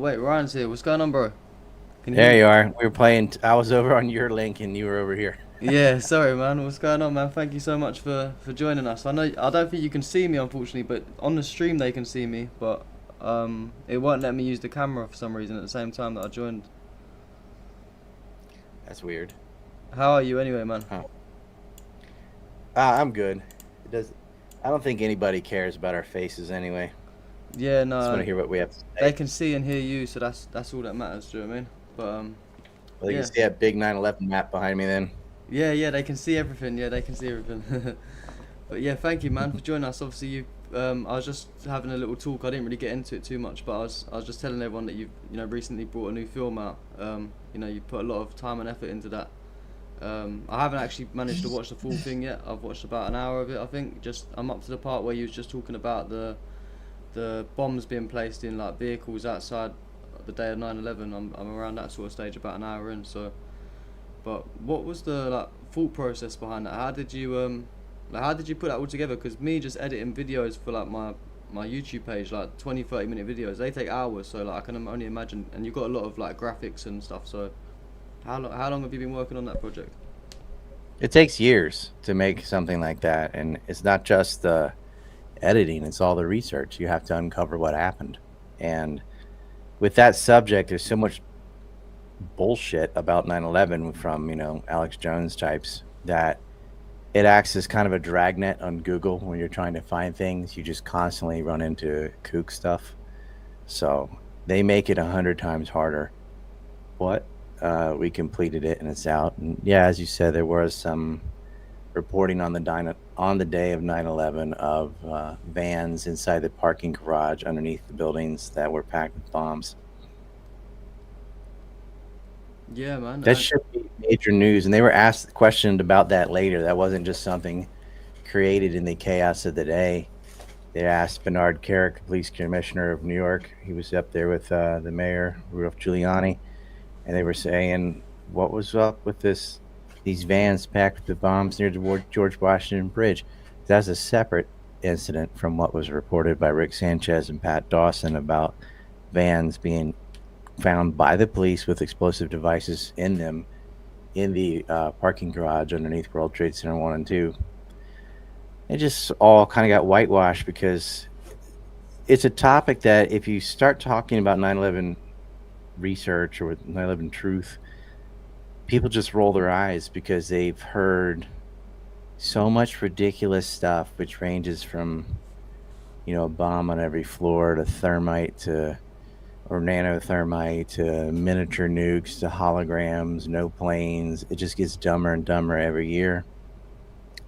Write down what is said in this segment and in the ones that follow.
Wait, Ryan's here. What's going on, bro? Can you hear There me? you are. We were playing. I was over on your link and you were over here. Yeah, sorry, man. What's going on, man? Thank you so much for joining us. I don't think you can see me, unfortunately, but on the stream they can see me. But it won't let me use the camera for some reason at the same time that I joined. That's weird. How are you anyway, man? Huh. I'm good. It does. I don't think anybody cares about our faces anyway. Yeah, Just want to no, hear what we have to they say. can see and hear you, so that's all that matters. Do you know what I mean? But Well, you can yeah, see that big 9/11 map behind me. Then yeah, they can see everything. Yeah, they can see everything. But yeah, thank you, man, for joining us. Obviously, I was just having a little talk. I didn't really get into it too much, but I was just telling everyone that you recently brought a new film out. You put a lot of time and effort into that. I haven't actually managed to watch the full thing yet. I've watched about an hour of it, I think. Just I'm up to the part where you was just talking about the bombs being placed in like vehicles outside the day of 9/11. I'm around that sort of stage, about an hour in. So, but what was the like thought process behind that? How did you put that all together? Because me just editing videos for like my YouTube page, like 20-30 minute videos, they take hours. So like I can only imagine. And you've got a lot of like graphics and stuff. So how long have you been working on that project? it takes years to make something like that, and it's not just the editing; it's all the research. You have to uncover what happened, and with that subject, there's so much bullshit about 9/11 from Alex Jones types that it acts as kind of a dragnet on Google when you're trying to find things. You just constantly run into kook stuff. So they make it 100 times harder. But we completed it and it's out. And yeah, as you said, there was some reporting on the day of 9/11 of vans inside the parking garage underneath the buildings that were packed with bombs. Yeah, man. That And should be major news. And they were asked questioned about that later. That wasn't just something created in the chaos of the day. They asked Bernard Kerik, police commissioner of New York. He was up there with the mayor, Rudolph Giuliani, and they were saying, "What was up with these vans packed with bombs near the George Washington Bridge?" That's a separate incident from what was reported by Rick Sanchez and Pat Dawson about vans being found by the police with explosive devices in them in the parking garage underneath World Trade Center 1 and 2. It just all kind of got whitewashed because it's a topic that if you start talking about 9/11 research or 9/11 truth, people just roll their eyes because they've heard so much ridiculous stuff, which ranges from a bomb on every floor to thermite to or nanothermite to miniature nukes to holograms, no planes. It just gets dumber and dumber every year.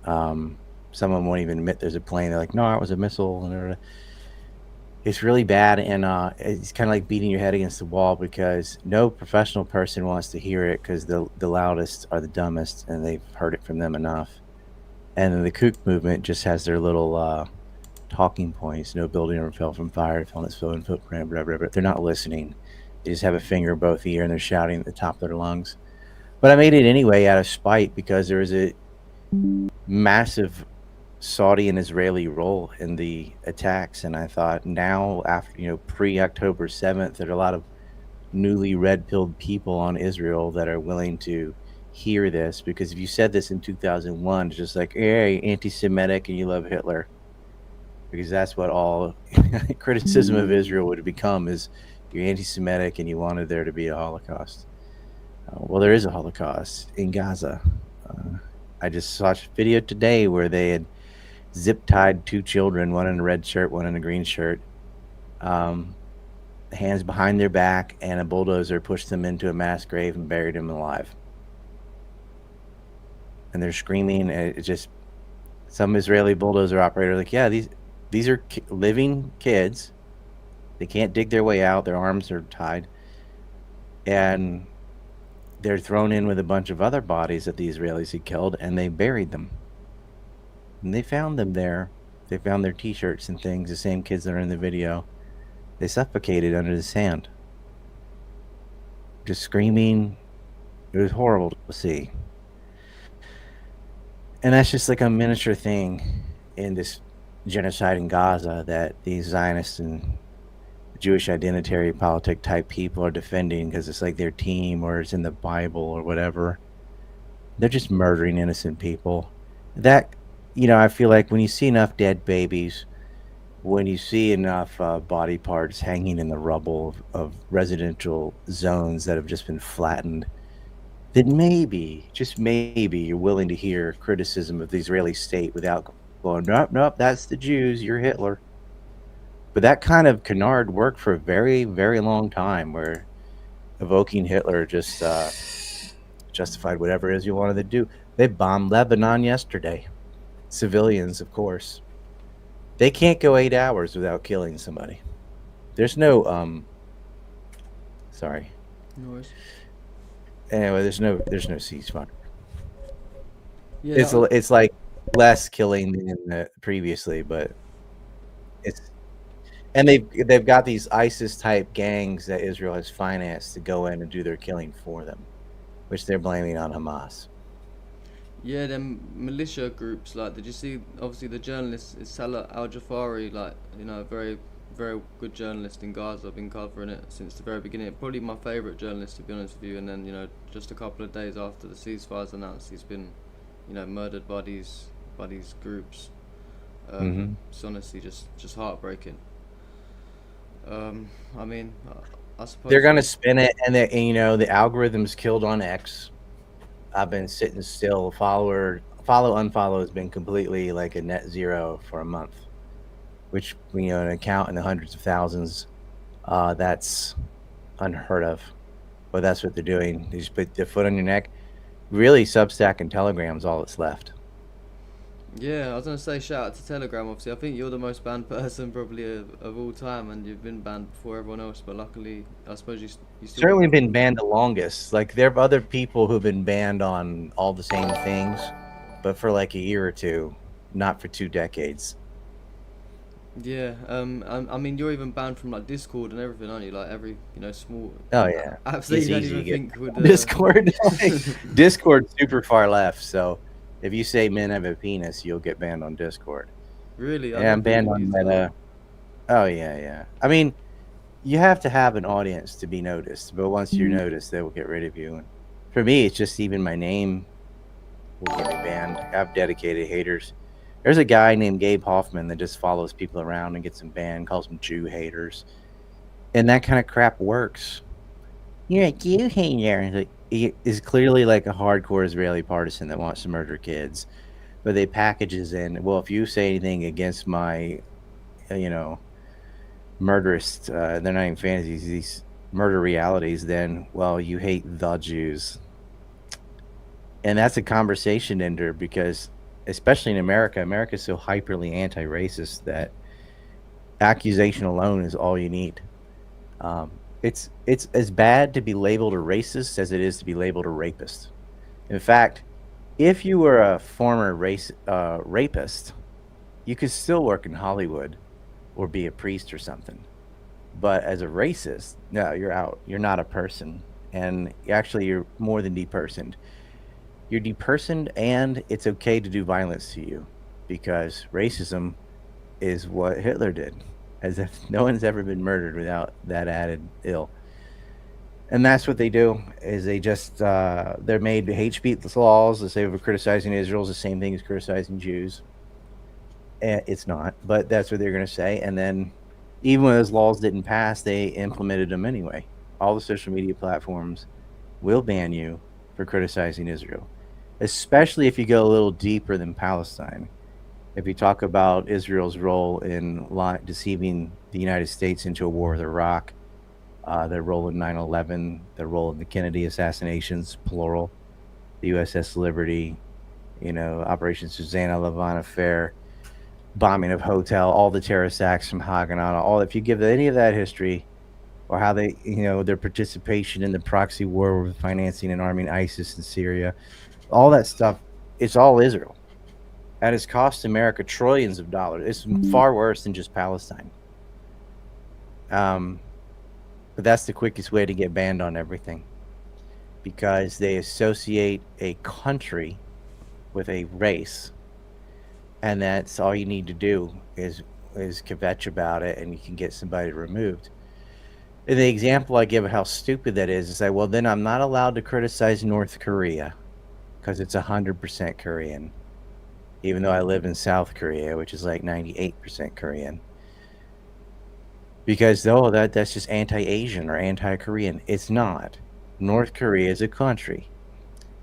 Um, some of them won't even admit there's a plane. They're like, "No, it was a missile," and it's really bad, and it's kind of like beating your head against the wall because no professional person wants to hear it because the loudest are the dumbest, and they've heard it from them enough. And then the kook movement just has their little talking points. No building ever fell from fire, fell on its own footprint, blah, blah, blah. They're not listening. They just have a finger both ear, and they're shouting at the top of their lungs. But I made it anyway out of spite because there was a massive Saudi and Israeli role in the attacks, and I thought now after pre October 7th, there are a lot of newly red pilled people on Israel that are willing to hear this because if you said this in 2001, it's just like, hey, anti-Semitic and you love Hitler, because that's what all criticism of Israel would become is you're anti-Semitic and you wanted there to be a Holocaust. Well, there is a Holocaust in Gaza. Uh, I just watched a video today where they had zip tied two children, one in a red shirt, one in a green shirt, um, hands behind their back, and a bulldozer pushed them into a mass grave and buried them alive. And they're screaming. And it just some Israeli bulldozer operator like, yeah, these are living kids. They can't dig their way out. Their arms are tied, and they're thrown in with a bunch of other bodies that the Israelis had killed, and they buried them. And they found them there. They found their T-shirts and things. The same kids that are in the video. They suffocated under the sand, just screaming. It was horrible to see. And that's just like a miniature thing in this genocide in Gaza that these Zionists and Jewish identitary politic type people are defending because it's like their team or it's in the Bible or whatever. They're just murdering innocent people. That, I feel like when you see enough dead babies, when you see enough body parts hanging in the rubble of residential zones that have just been flattened, then maybe, just maybe, you're willing to hear criticism of the Israeli state without going, nope, nope, that's the Jews, you're Hitler. But that kind of canard worked for a very, very long time, where evoking Hitler just justified whatever it is you wanted to do. They bombed Lebanon yesterday. Civilians, of course. They can't go 8 hours without killing somebody. There's no sorry. No worries. Anyway, there's no ceasefire. Yeah, It's like less killing than previously, but it's, and they've got these ISIS type gangs that Israel has financed to go in and do their killing for them, which they're blaming on Hamas. yeah, them militia groups. Like, did you see? Obviously, the journalist is Salah Al Jafari. Like, a very, very good journalist in Gaza. I've been covering it since the very beginning. Probably my favourite journalist, to be honest with you. And then, just a couple of days after the ceasefire's announced, he's been, murdered by these groups. It's honestly just heartbreaking. I mean, I suppose They're gonna spin it, and the algorithm's killed on X. I've been sitting still. Follow unfollow has been completely like a net zero for a month, which an account in the hundreds of thousands. That's unheard of, but that's what they're doing. They just put their foot on your neck. Really, Substack and Telegram's all that's left. Yeah, I was gonna say shout out to Telegram. Obviously, I think you're the most banned person probably of all time, and you've been banned before everyone else. But luckily, I suppose you still Certainly been banned the longest. Like, there are other people who've been banned on all the same things, but for like a year or two, not for 2 decades. Yeah. I mean, you're even banned from like Discord and everything, aren't you? Like every small. Oh yeah, Absolutely, it's don't easy to even get think would. Discord. Discord's super far left, so if you say men have a penis, you'll get banned on Discord. Really? Yeah, I'm banned on Meta. Oh yeah. I mean, you have to have an audience to be noticed, but once you're noticed, they will get rid of you. And for me, it's just even my name will get me banned. I have dedicated haters. There's a guy named Gabe Hoffman that just follows people around and gets them banned, calls them Jew haters, and that kind of crap works. You're a Jew hater. He is clearly like a hardcore Israeli partisan that wants to murder kids, but they packages in, well, if you say anything against my, murderous, they're not even fantasies, these murder realities, then, well, you hate the Jews. And that's a conversation ender, because especially in America's so hyperly anti-racist that accusation alone is all you need. It's as bad to be labeled a racist as it is to be labeled a rapist. In fact, if you were a former rapist, you could still work in Hollywood or be a priest or something. But as a racist, no, you're out. You're not a person. And actually, you're more than depersoned. You're depersoned, and it's okay to do violence to you, because racism is what Hitler did. As if no one's ever been murdered without that added ill. And that's what they do, is they just, they're made hate speech laws that say we're criticizing Israel is the same thing as criticizing Jews. And it's not, but that's what they're going to say. And then even when those laws didn't pass, they implemented them anyway. All the social media platforms will ban you for criticizing Israel, especially if you go a little deeper than Palestine. If you talk about Israel's role in deceiving the United States into a war with Iraq, their role in 9/11, their role in the Kennedy assassinations, plural, the USS Liberty, Operation Susanna, Levant Affair, bombing of hotel, all the terrorist acts from Haganah, if you give any of that history, or how they, their participation in the proxy war with financing and arming ISIS in Syria, all that stuff, it's all Israel. That has cost America trillions of dollars. It's far worse than just Palestine. But that's the quickest way to get banned on everything, because they associate a country with a race, and that's all you need to do is kvetch about it, and you can get somebody removed. And the example I give of how stupid that is like, well, then I'm not allowed to criticize North Korea because it's 100% Korean, even though I live in South Korea, which is like 98% Korean. Because that's just anti-Asian or anti-Korean. It's not. North Korea is a country.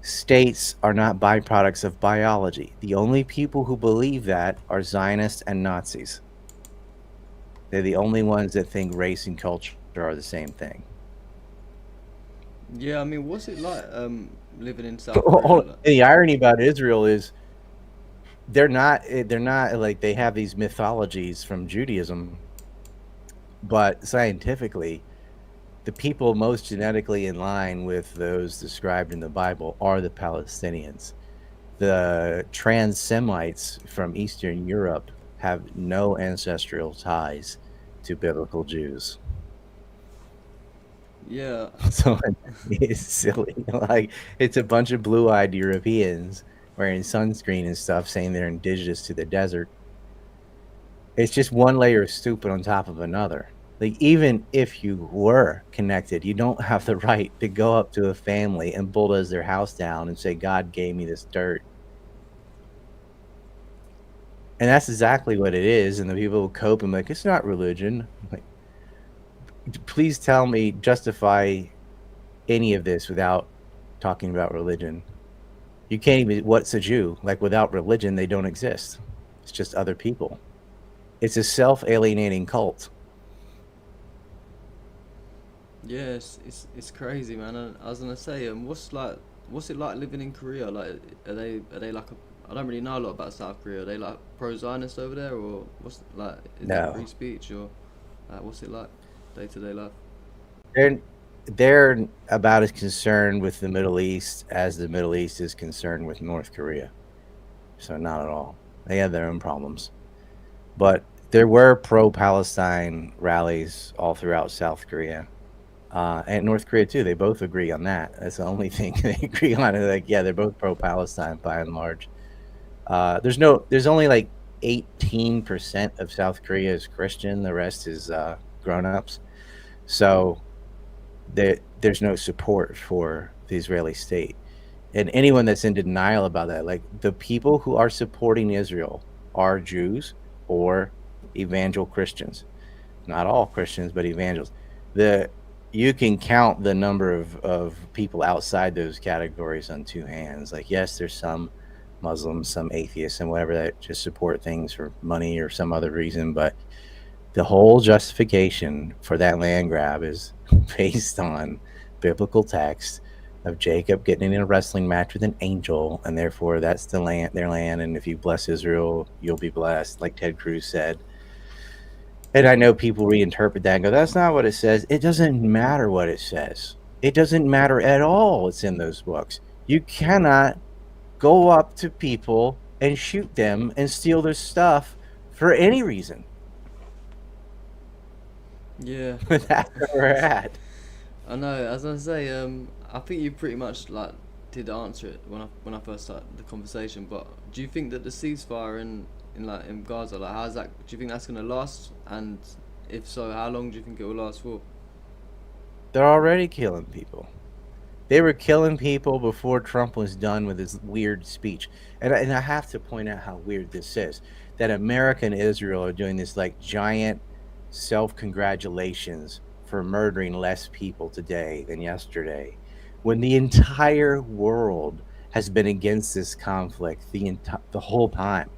States are not byproducts of biology. The only people who believe that are Zionists and Nazis. They're the only ones that think race and culture are the same thing. Yeah, I mean, what's it like living in South Korea? Like, The irony about Israel is they're not like they have these mythologies from Judaism, but scientifically, the people most genetically in line with those described in the Bible are the Palestinians. The trans Semites from Eastern Europe have no ancestral ties to biblical Jews. yeah, So it's silly. Like, it's a bunch of blue-eyed Europeans wearing sunscreen and stuff saying they're indigenous to the desert. It's just one layer of stupid on top of another. Like, even if you were connected, you don't have the right to go up to a family and bulldoze their house down and say, God gave me this dirt. And that's exactly what it is. And the people who cope and like, it's not religion. Like, please tell me, justify any of this without talking about religion. You can't even, what's a Jew? Like, without religion, they don't exist. It's just other people. It's a self-alienating cult. yeah, it's crazy, man. And I was gonna say, what's it like living in Korea? Like, are they like a I don't really know a lot about South Korea. Are they like pro-Zionist over there, or what's like? Is there free No. speech, or what's it like, day to day life? They're they're about as concerned with the Middle East as the Middle East is concerned with North Korea. So not at all. They have their own problems. But there were pro-Palestine rallies all throughout South Korea. And North Korea too. They both agree on that. That's the only thing they agree on. Like, yeah, they're both pro-Palestine by and large. There's only like 18% of South Korea is Christian. The rest is grown-ups. So there's no support for the Israeli state. And anyone that's in denial about that, like, the people who are supporting Israel are Jews or evangel Christians. Not all Christians, but evangels. The You can count the number of people outside those categories on two hands. Like, yes, there's some Muslims, some atheists, and whatever that just support things for money or some other reason, but the whole justification for that land grab is based on biblical text of Jacob getting in a wrestling match with an angel, and therefore that's their land, and if you bless Israel, you'll be blessed, like Ted Cruz said. And I know people reinterpret that and go, that's not what it says. It doesn't matter what it says. It doesn't matter at all. It's in those books. You cannot go up to people and shoot them and steal their stuff for any reason. Yeah, That's where we're at. I know. As I say, I think you pretty much like did answer it when I first started the conversation. But do you think that the ceasefire in Gaza, like, how's that? Do you think that's gonna last? And if so, how long do you think it will last for? They're already killing people. They were killing people before Trump was done with his weird speech. And I have to point out how weird this is. That America and Israel are doing this like giant self-congratulations for murdering less people today than yesterday, when the entire world has been against this conflict the whole time.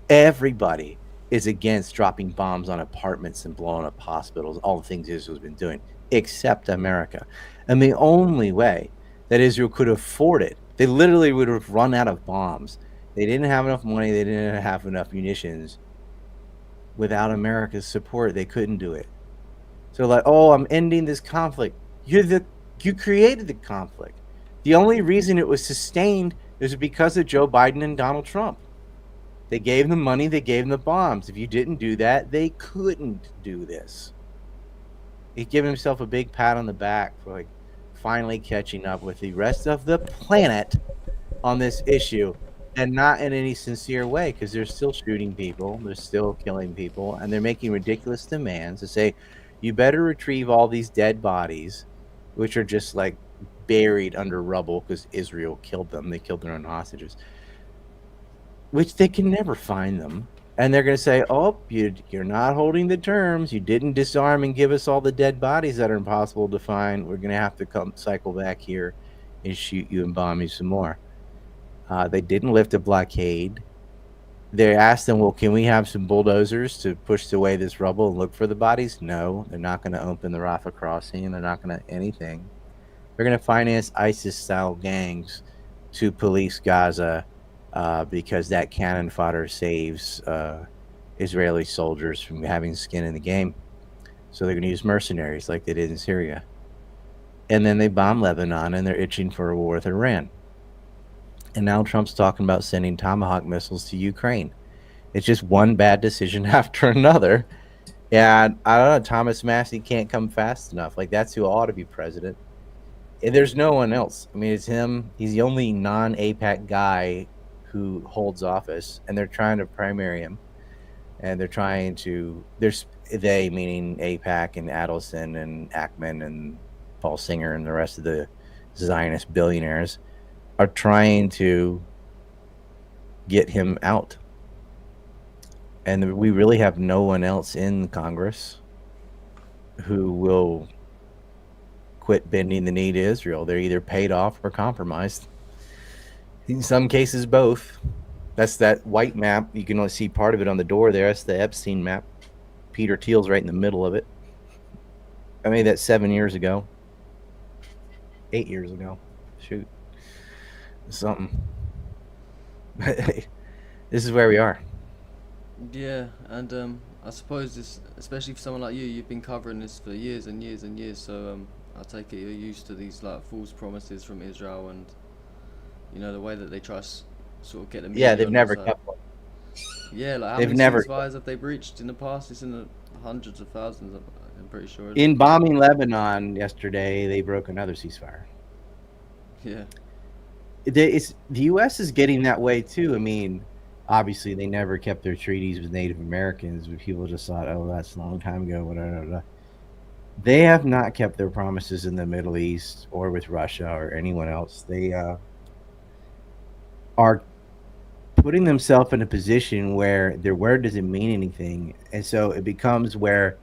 Everybody is against dropping bombs on apartments and blowing up hospitals, all the things Israel's been doing, except America. And the only way that Israel could afford it, they literally would have run out of bombs. They didn't have enough money, they didn't have enough munitions. Without America's support, they couldn't do it. So, like, oh, I'm ending this conflict. You created the conflict. The only reason it was sustained is because of Joe Biden and Donald Trump. They gave them money, they gave them the bombs. If you didn't do that, they couldn't do this. He gave himself a big pat on the back for like finally catching up with the rest of the planet on this issue, and not in any sincere way, because they're still shooting people, they're still killing people, and they're making ridiculous demands to say, You better retrieve all these dead bodies, which are just like buried under rubble because Israel killed them. They killed their own hostages, which they can never find them. And they're going to say, oh, you're not holding the terms. You didn't disarm and give us all the dead bodies that are impossible to find. We're going to have to come cycle back here and shoot you and bomb you some more. They didn't lift a blockade. They asked them, well, can we have some bulldozers to push away this rubble and look for the bodies? No, they're not going to open the Rafah crossing. They're not going to anything. They're going to finance ISIS-style gangs to police Gaza because that cannon fodder saves Israeli soldiers from having skin in the game. So they're going to use mercenaries like they did in Syria. And then they bomb Lebanon, and they're itching for a war with Iran. And now Trump's talking about sending Tomahawk missiles to Ukraine. It's just one bad decision after another. And I don't know, Thomas Massey can't come fast enough. Like, that's who ought to be president. And there's no one else. I mean, it's him. He's the only non-APAC guy who holds office, and they're trying to primary him. And they're trying to, they meaning APAC and Adelson and Ackman and Paul Singer and the rest of the Zionist billionaires are trying to get him out. And we really have no one else in Congress who will quit bending the knee to Israel. They're either paid off or compromised. In some cases, both. That's that white map. You can only see part of it on the door there. That's the Epstein map. Peter Thiel's right in the middle of it. I made that 7 years ago. 8 years ago. Shoot. Something. This is where we are. Yeah, and I suppose this, especially for someone like you, you've been covering this for years and years and years. So I take it you're used to these like false promises from Israel, and you know the way that they try sort of get them. Yeah, they've never kept one. Yeah, like how They've many never ceasefires have they breached in the past? It's in the hundreds of thousands. I'm pretty sure. In bombing Lebanon yesterday, they broke another ceasefire. Yeah. The U.S. is getting that way too. I mean, obviously they never kept their treaties with Native Americans, but people just thought, oh, that's a long time ago, whatever. They have not kept their promises in the Middle East or with Russia or anyone else. They are putting themselves in a position where their word doesn't mean anything, and so it becomes where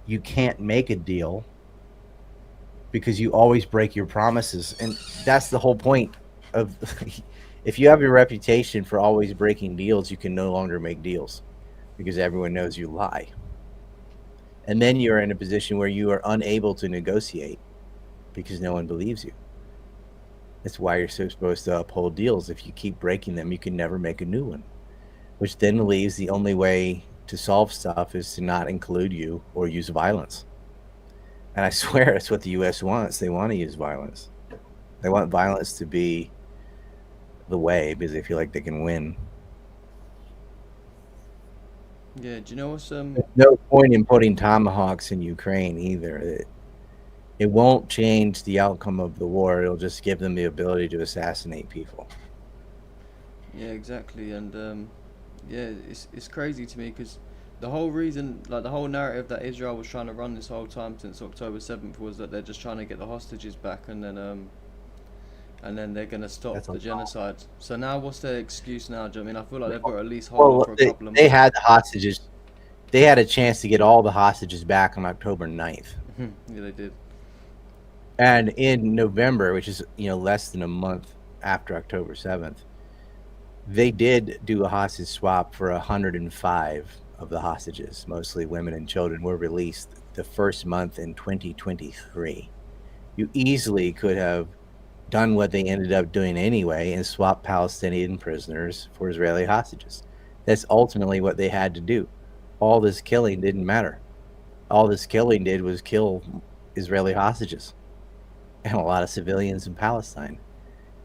you can't make a deal because you always break your promises, and that's the whole point of if you have a reputation for always breaking deals, you can no longer make deals because everyone knows you lie. And then you're in a position where you are unable to negotiate because no one believes you. That's why you're so supposed to uphold deals. If you keep breaking them, you can never make a new one, which then leaves the only way to solve stuff is to not include you or use violence. And I swear that's what the U.S. wants. They want to use violence. They want violence to be the way because they feel like they can win. Yeah, do you know what's There's no point in putting tomahawks in Ukraine either. It won't change the outcome of the war. It'll just give them the ability to assassinate people. Yeah, exactly, and yeah, it's crazy to me because the whole reason, like the whole narrative that Israel was trying to run this whole time since October 7th was that they're just trying to get the hostages back, and then they're gonna stop the genocide. So now, what's their excuse now? Do you know what I mean? I feel like they've got to at least hold on for a couple of months. They had the hostages. They had a chance to get all the hostages back on October 9th. Yeah, they did. And in November, which is less than a month after October 7th, they did do a hostage swap for 105 of the hostages, mostly women and children, were released the first month in 2023. You easily could have done what they ended up doing anyway and swapped Palestinian prisoners for Israeli hostages. That's ultimately what they had to do. All this killing didn't matter. All this killing did was kill Israeli hostages and a lot of civilians in Palestine.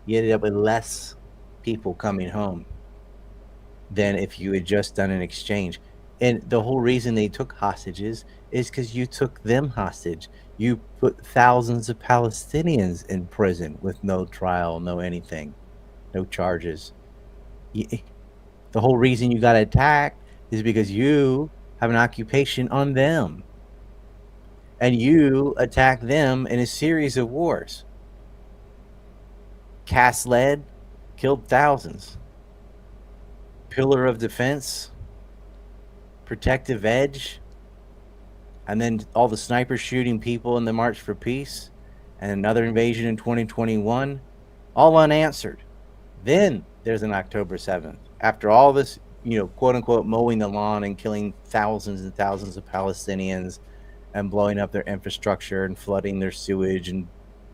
You ended up with less people coming home than if you had just done an exchange. And the whole reason they took hostages is because you took them hostage. You put thousands of Palestinians in prison with no trial, no anything, no charges. The whole reason you got attacked is because you have an occupation on them. and you attack them in a series of wars. Cast lead, killed thousands. Pillar of defense, protective edge, and then all the snipers shooting people in the March for Peace, and another invasion in 2021, all unanswered. Then there's an October 7th. After all this, quote unquote, mowing the lawn and killing thousands and thousands of Palestinians and blowing up their infrastructure and flooding their sewage and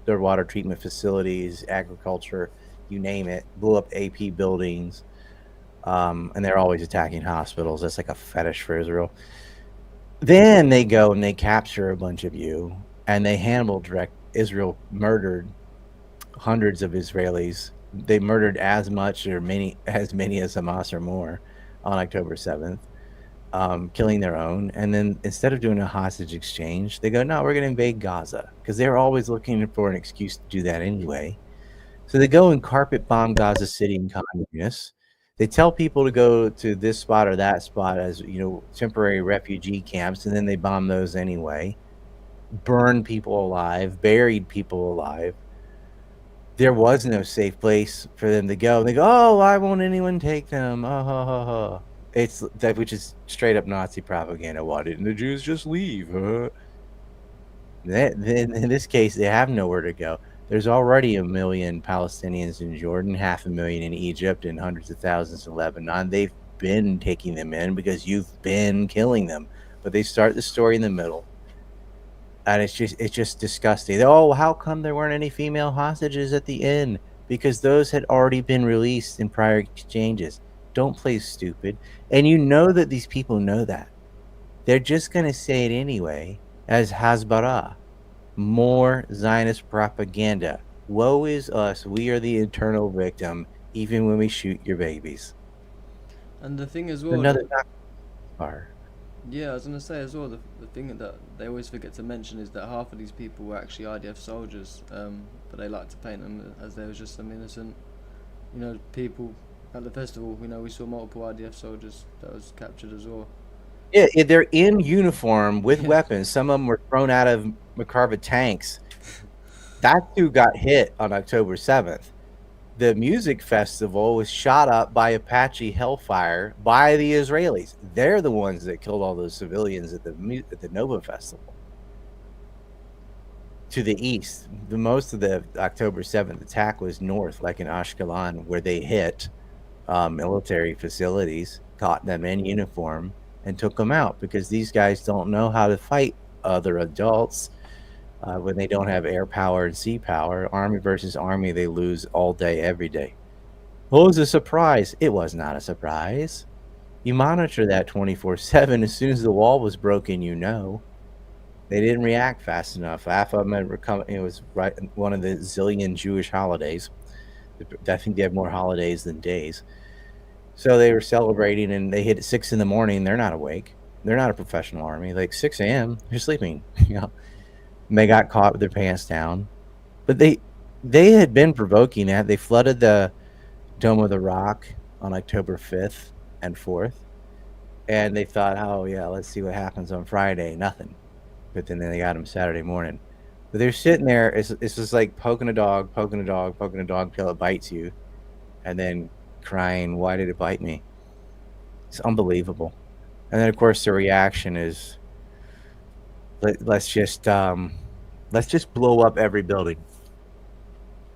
their water treatment facilities, agriculture, you name it, blew up AP buildings. And they're always attacking hospitals. That's like a fetish for Israel. Then they go and they capture a bunch of you, and they Israel murdered hundreds of Israelis. They murdered as many as Hamas or more on October 7th, killing their own. And then instead of doing a hostage exchange, they go, no, we're going to invade Gaza, because they're always looking for an excuse to do that anyway. So they go and carpet bomb Gaza City and communists. They tell people to go to this spot or that spot as, temporary refugee camps, and then they bomb those anyway. Burn people alive, buried people alive. There was no safe place for them to go. They go, oh, why won't anyone take them? It's that, which is straight up Nazi propaganda. Why didn't the Jews just leave? In this case, they have nowhere to go. There's already 1 million Palestinians in Jordan, 500,000 in Egypt, and hundreds of thousands in Lebanon. They've been taking them in because you've been killing them. But they start the story in the middle, and it's just disgusting. Oh, how come there weren't any female hostages at the end? Because those had already been released in prior exchanges. Don't play stupid. And you know that these people know that. They're just going to say it anyway as Hasbara. More Zionist propaganda. Woe is us. We are the eternal victim, even when we shoot your babies. And the thing as well, Another bar. yeah, I was gonna say as well, the thing that they always forget to mention is that half of these people were actually IDF soldiers, but they like to paint them as they were just some innocent, people at the festival. We saw multiple IDF soldiers that was captured as well. Yeah, they're in uniform with weapons. Some of them were thrown out of Makarva tanks. That's who got hit on October 7th. The music festival was shot up by Apache Hellfire by the Israelis. They're the ones that killed all those civilians at the Nova Festival. To the east, the most of the October 7th attack was north, like in Ashkelon, where they hit military facilities, caught them in uniform, and took them out, because these guys don't know how to fight other adults when they don't have air power and sea power. Army versus army, they lose all day, every day. What was a surprise? It was not a surprise. You monitor that 24/7. As soon as the wall was broken, they didn't react fast enough. Half of them had come. It was right one of the zillion Jewish holidays. I think they have more holidays than days. So they were celebrating, and they hit at 6 a.m. They're not awake. They're not a professional army. Like 6 a.m., they're sleeping. And they got caught with their pants down. But they had been provoking that. They flooded the Dome of the Rock on October 5th and 4th. And they thought, oh, yeah, let's see what happens on Friday. Nothing. But then they got them Saturday morning. But they're sitting there. It's just like poking a dog till it bites you. And then crying, why did it bite me? It's unbelievable. And then, of course, the reaction is, let's just blow up every building.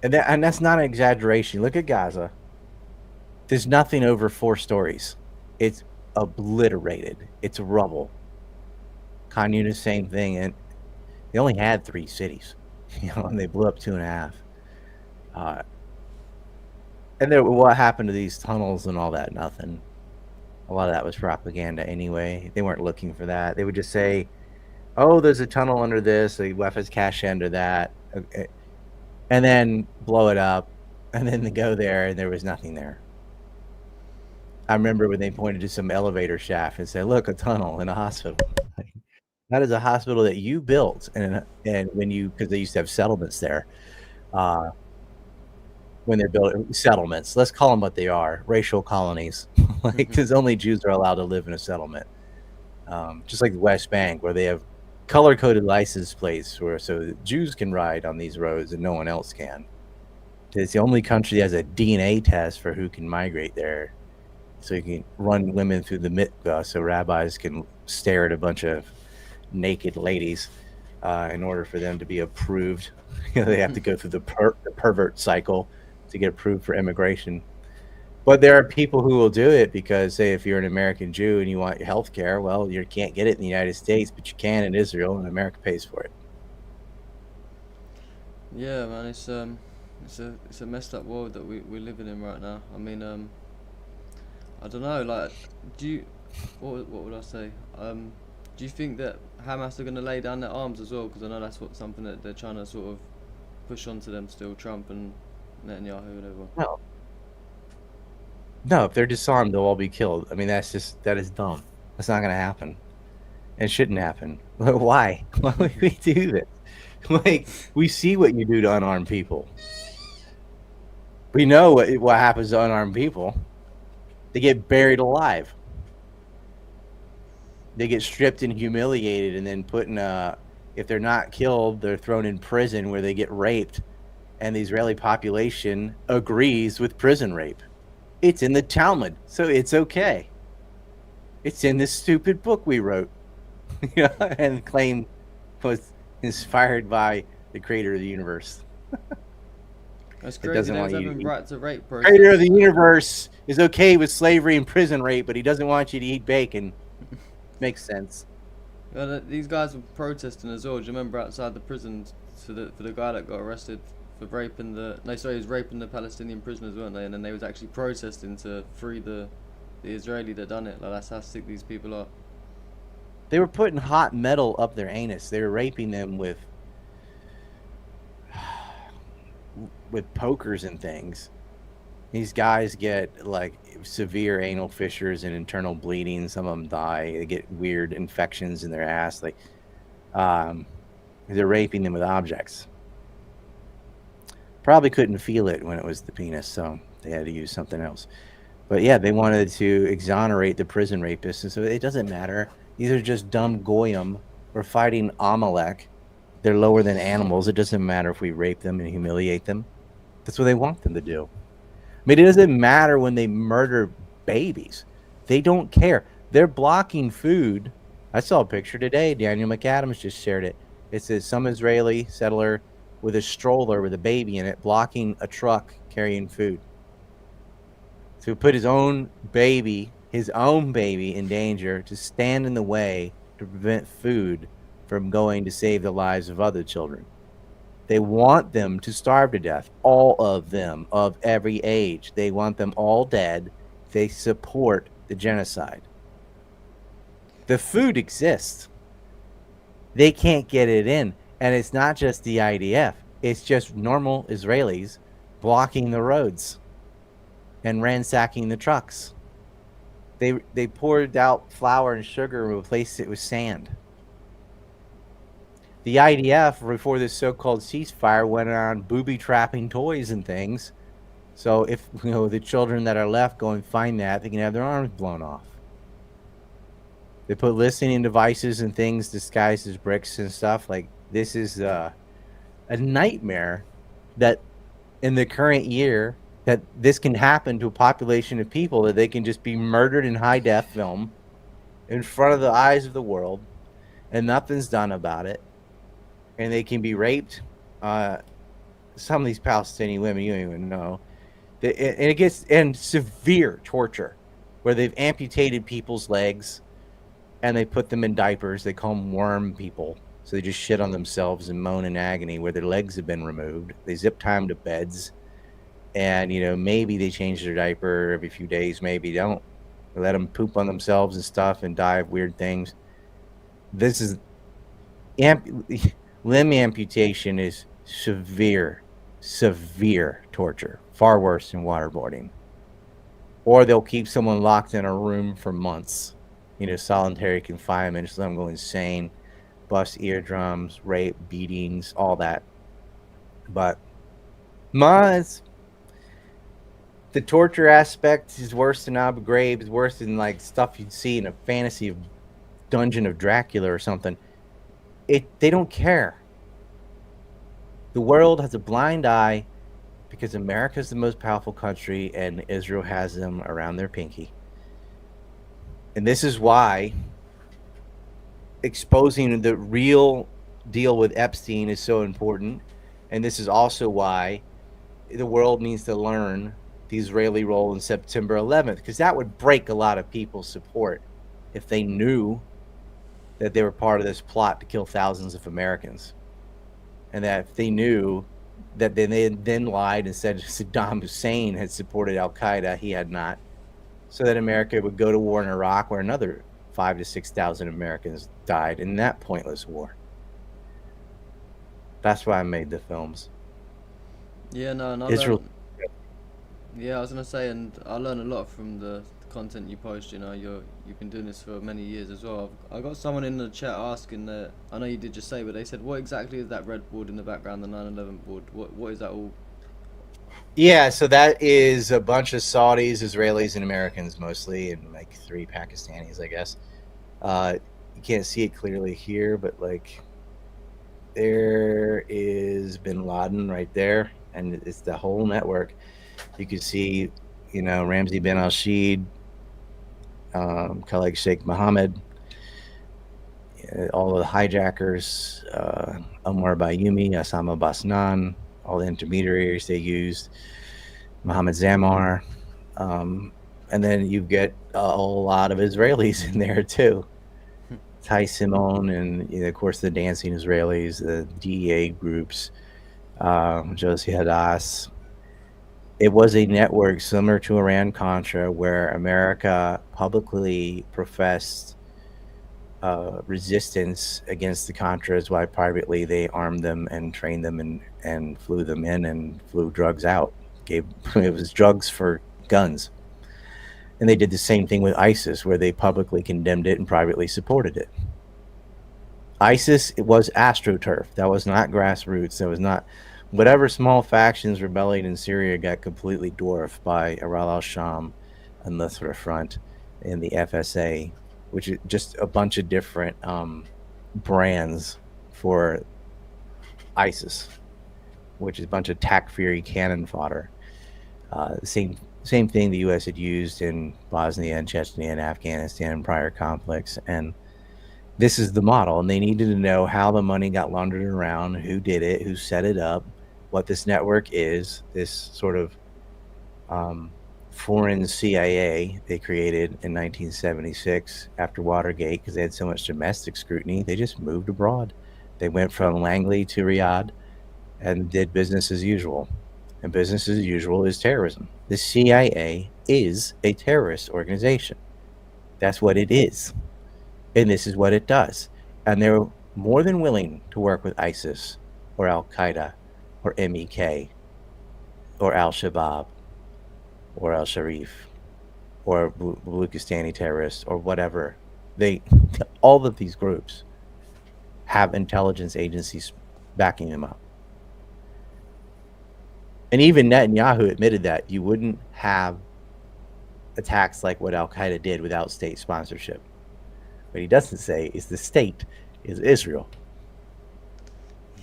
And that's not an exaggeration. Look at Gaza. There's nothing over 4 stories. It's obliterated. It's rubble. Khan Yunis, same thing. And they only had 3 cities, and they blew up 2.5. And then what happened to these tunnels and all that? Nothing. A lot of that was propaganda anyway. They weren't looking for that. They would just say, oh, there's a tunnel under this, a weapons cache under that, okay, and then blow it up, and then they go there, and there was nothing there. I remember when they pointed to some elevator shaft and said, look, a tunnel in a hospital. That is a hospital that you built, and because they used to have settlements there. When they're building settlements, let's call them what they are, racial colonies, because only Jews are allowed to live in a settlement. Just like the West Bank, where they have color-coded license plates so Jews can ride on these roads and no one else can. It's the only country that has a DNA test for who can migrate there. So you can run women through the mikvah so rabbis can stare at a bunch of naked ladies in order for them to be approved. They have to go through the pervert cycle to get approved for immigration. But there are people who will do it because, say, if you're an American Jew and you want health care, well, you can't get it in the United States, but you can in Israel, and America pays for it. Yeah, man, it's a messed up world that we're living in right now. I mean, I don't know, like, do you, what would I say? Do you think that Hamas are going to lay down their arms as well? Because I know that's something that they're trying to sort of push onto them still, Trump and Netanyahu, whatever. No. No, if they're disarmed, they'll all be killed. I mean, that is dumb. That's not going to happen. It shouldn't happen. Why? Why would we do this? Like, we see what you do to unarmed people. We know what happens to unarmed people. They get buried alive. They get stripped and humiliated and then put in if they're not killed, they're thrown in prison where they get raped. And the Israeli population agrees with prison rape. It's in the Talmud, so it's okay. It's in this stupid book we wrote, and claimed was inspired by the creator of the universe. That's crazy. They was having right to rape process. Creator of the universe is okay with slavery and prison rape, but he doesn't want you to eat bacon. Makes sense. Well, these guys were protesting as well. Do you remember outside the prison for the guy that got arrested for raping he was raping the Palestinian prisoners, weren't they? And then they was actually protesting to free the Israeli that done it. Like, that's how sick these people are. They were putting hot metal up their anus. They were raping them with pokers and things. These guys get like severe anal fissures and internal bleeding. Some of them die. They get weird infections in their ass. Like, they're raping them with objects. Probably couldn't feel it when it was the penis, so they had to use something else. But yeah, they wanted to exonerate the prison rapists, and so it doesn't matter. These are just dumb goyim. We're fighting Amalek. They're lower than animals. It doesn't matter if we rape them and humiliate them. That's what they want them to do. I mean, it doesn't matter when they murder babies. They don't care. They're blocking food. I saw a picture today. Daniel McAdams just shared it. It says some Israeli settler with a stroller with a baby in it blocking a truck carrying food. So he put his own baby in danger to stand in the way to prevent food from going to save the lives of other children. They want them to starve to death, all of them, of every age. They want them all dead. They support the genocide. The food exists. They can't get it in. And it's not just the IDF. It's just normal Israelis blocking the roads and ransacking the trucks. They poured out flour and sugar and replaced it with sand. The IDF, before this so-called ceasefire, went on booby-trapping toys and things. So if the children that are left go and find that, they can have their arms blown off. They put listening devices and things disguised as bricks and stuff. Like, this is a nightmare that in the current year that this can happen to a population of people, that they can just be murdered in high-def film in front of the eyes of the world and nothing's done about it. And they can be raped. Some of these Palestinian women, you don't even know. And it gets in severe torture where they've amputated people's legs and they put them in diapers. They call them worm people. So they just shit on themselves and moan in agony where their legs have been removed. They zip tie them to beds. And, maybe they change their diaper every few days. Maybe don't. They let them poop on themselves and stuff and die of weird things. This is... Limb amputation is severe torture. Far worse than waterboarding. Or they'll keep someone locked in a room for months. Solitary confinement. Just let them go insane. Bust eardrums, rape, beatings, all that. But the torture aspect is worse than Abu Ghraib. Is worse than like stuff you'd see in a fantasy of Dungeon of Dracula or something. They don't care. The world has a blind eye because America is the most powerful country and Israel has them around their pinky. And this is why exposing the real deal with Epstein is so important. And this is also why the world needs to learn the Israeli role in September 11th, because that would break a lot of people's support if they knew that they were part of this plot to kill thousands of Americans. And that if they knew that they then lied and said Saddam Hussein had supported Al-Qaeda, he had not, so that America would go to war in Iraq where another 5,000 to 6,000 Americans died in that pointless war. That's why I made the films. Yeah, no, and Israel. yeah, I was gonna say, and I learn a lot from the content you post. You know, you've been doing this for many years as well. I got someone in the chat asking that. I know you did just say, but they said, "What exactly is that red board in the background, the 9/11 board? What is that all?" Yeah, so that is a bunch of Saudis, Israelis, and Americans mostly, and like 3 Pakistanis, I guess. You can't see it clearly here, but like there is Bin Laden right there, and it's the whole network. You can see, Ramzi bin al-Shid, Khaled Sheikh Mohammed, all of the hijackers, Omar Bayoumi, Osama Basnan, all the intermediaries they used, Mohammed Zammar, and then you get a lot of Israelis in there too. Ty Simon and, of course, the dancing Israelis, the DEA groups, Josie Hadass. It was a network similar to Iran-Contra where America publicly professed resistance against the Contras, while privately they armed them and trained them and flew them in and flew drugs out. It was drugs for guns. And they did the same thing with ISIS, where they publicly condemned it and privately supported it. ISIS, it was AstroTurf. That was not grassroots. That was not... Whatever small factions rebelling in Syria got completely dwarfed by Aral al-Sham and Nusra Front and the FSA, which is just a bunch of different brands for ISIS, which is a bunch of Takfiri cannon fodder. Same thing the U.S. had used in Bosnia and Chechnya and Afghanistan in prior conflicts. And this is the model. And they needed to know how the money got laundered around, who did it, who set it up, what this network is, this sort of foreign CIA they created in 1976 after Watergate, because they had so much domestic scrutiny. They just moved abroad. They went from Langley to Riyadh and did business as usual. And business as usual is terrorism. The CIA is a terrorist organization. That's what it is. And this is what it does. And they're more than willing to work with ISIS or Al-Qaeda or MEK or Al-Shabaab or Al-Sharif or Baluchistani terrorists or whatever. All of these groups have intelligence agencies backing them up. And even Netanyahu admitted that you wouldn't have attacks like what Al-Qaeda did without state sponsorship. What he doesn't say is the state is Israel.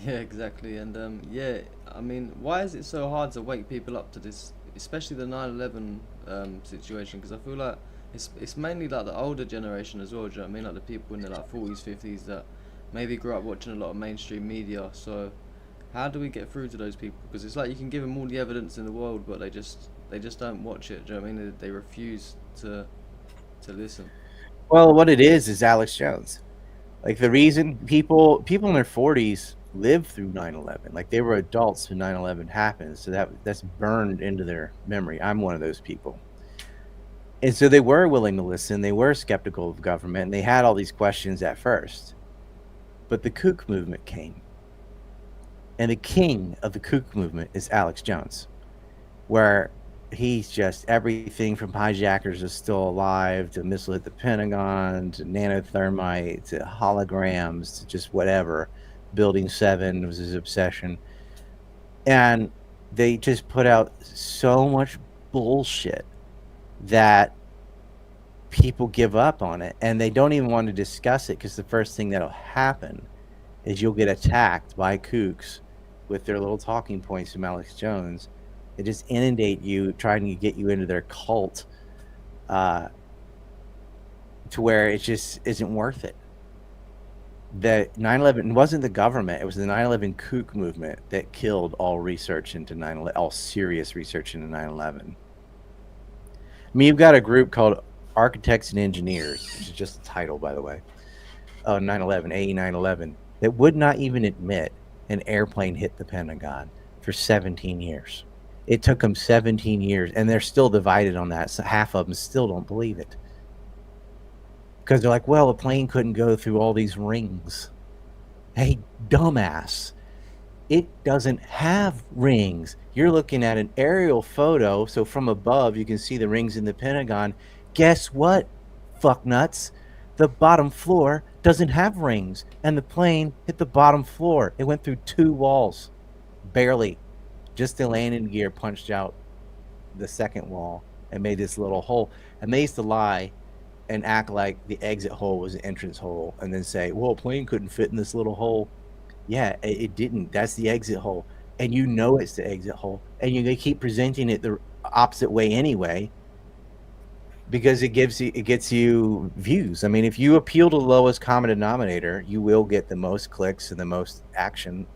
Yeah, exactly. And yeah, I mean, why is it so hard to wake people up to this, especially the 9/11 situation? Because I feel like it's mainly like the older generation as well. Do you know what I mean? Like the people in their like 40s, 50s that maybe grew up watching a lot of mainstream media. So how do we get through to those people? Because it's like you can give them all the evidence in the world, but they just don't watch it. Do you know what I mean? They refuse to listen. Well, what it is Alex Jones. Like the reason people in their 40s lived through 9/11, like they were adults when 9/11 happened, so that's burned into their memory. I'm one of those people. And so they were willing to listen, they were skeptical of government, and they had all these questions at first. But the kook movement came. And the king of the kook movement is Alex Jones, where he's just everything from hijackers is still alive to missile hit the Pentagon to nanothermite to holograms to just whatever. Building 7 was his obsession. And they just put out so much bullshit that people give up on it. And they don't even want to discuss it because the first thing that'll happen is you'll get attacked by kooks with their little talking points from Alex Jones. They just inundate you, trying to get you into their cult, uh, to where it just isn't worth it. The 9/11 wasn't the government; it was the 9/11 kook movement that killed all research into 9/11, all serious research into 9/11. I mean, you've got a group called Architects and Engineers, which is just a title, by the way. Oh, 9/11, AE 9/11, that would not even admit an airplane hit the Pentagon for 17 years. It took them 17 years, and they're still divided on that. So half of them still don't believe it. Because they're like, well, a plane couldn't go through all these rings. Hey, dumbass. It doesn't have rings. You're looking at an aerial photo, so from above you can see the rings in the Pentagon. Guess what, fucknuts? The bottom floor doesn't have rings, and the plane hit the bottom floor. It went through 2 walls, barely. Just the landing gear punched out the second wall and made this little hole. And they used to lie and act like the exit hole was the entrance hole, and then say, well, a plane couldn't fit in this little hole. Yeah, it didn't. That's the exit hole. And you know it's the exit hole. And they keep presenting it the opposite way anyway, because it gets you views. I mean, if you appeal to the lowest common denominator, you will get the most clicks and the most action,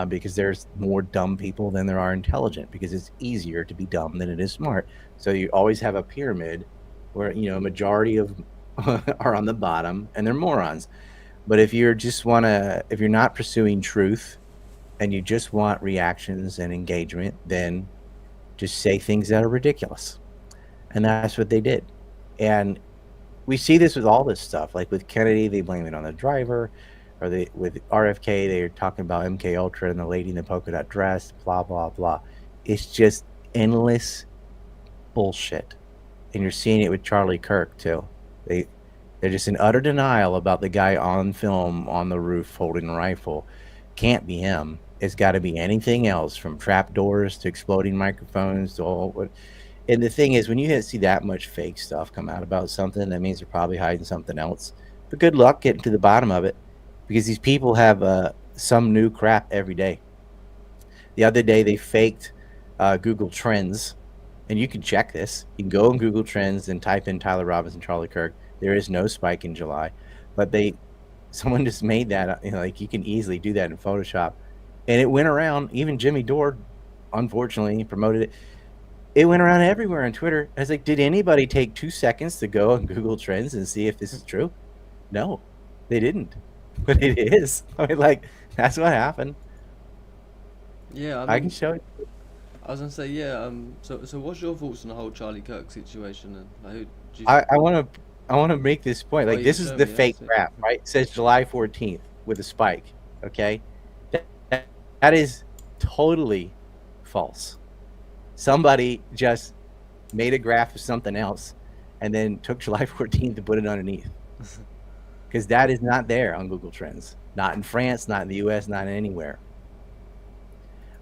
because there's more dumb people than there are intelligent, because it's easier to be dumb than it is smart. So you always have a pyramid where, a majority of are on the bottom and they're morons. But if you're not pursuing truth and you just want reactions and engagement, then just say things that are ridiculous. And that's what they did. And we see this with all this stuff. Like with Kennedy, they blame it on the driver. Or with RFK, they're talking about MK Ultra and the lady in the polka dot dress, blah, blah, blah. It's just endless bullshit. And you're seeing it with Charlie Kirk, too. They're just in utter denial about the guy on film on the roof holding a rifle. Can't be him. It's got to be anything else, from trapdoors to exploding microphones to all. And the thing is, when you see that much fake stuff come out about something, that means they're probably hiding something else. But good luck getting to the bottom of it, because these people have some new crap every day. The other day, they faked Google Trends, and you can check this. You can go on Google Trends and type in Tyler Robinson, Charlie Kirk. There is no spike in July, but someone just made that. Like, you can easily do that in Photoshop, and it went around. Even Jimmy Dore, unfortunately, promoted it. It went around everywhere on Twitter. I was like, did anybody take 2 seconds to go on Google Trends and see if this is true? No, they didn't. But it is. I mean, like, that's what happened. Yeah, I can show you. I was gonna say, yeah. So what's your thoughts on the whole Charlie Kirk situation? And like, who do you? I want to make this point. Oh, Like, you can this is show the me. fake That's it. graph, right? It says July 14th with a spike. Okay, that is totally false. Somebody just made a graph of something else and then took July 14th and put it underneath, because that is not there on Google Trends. Not in France, not in the US, not anywhere.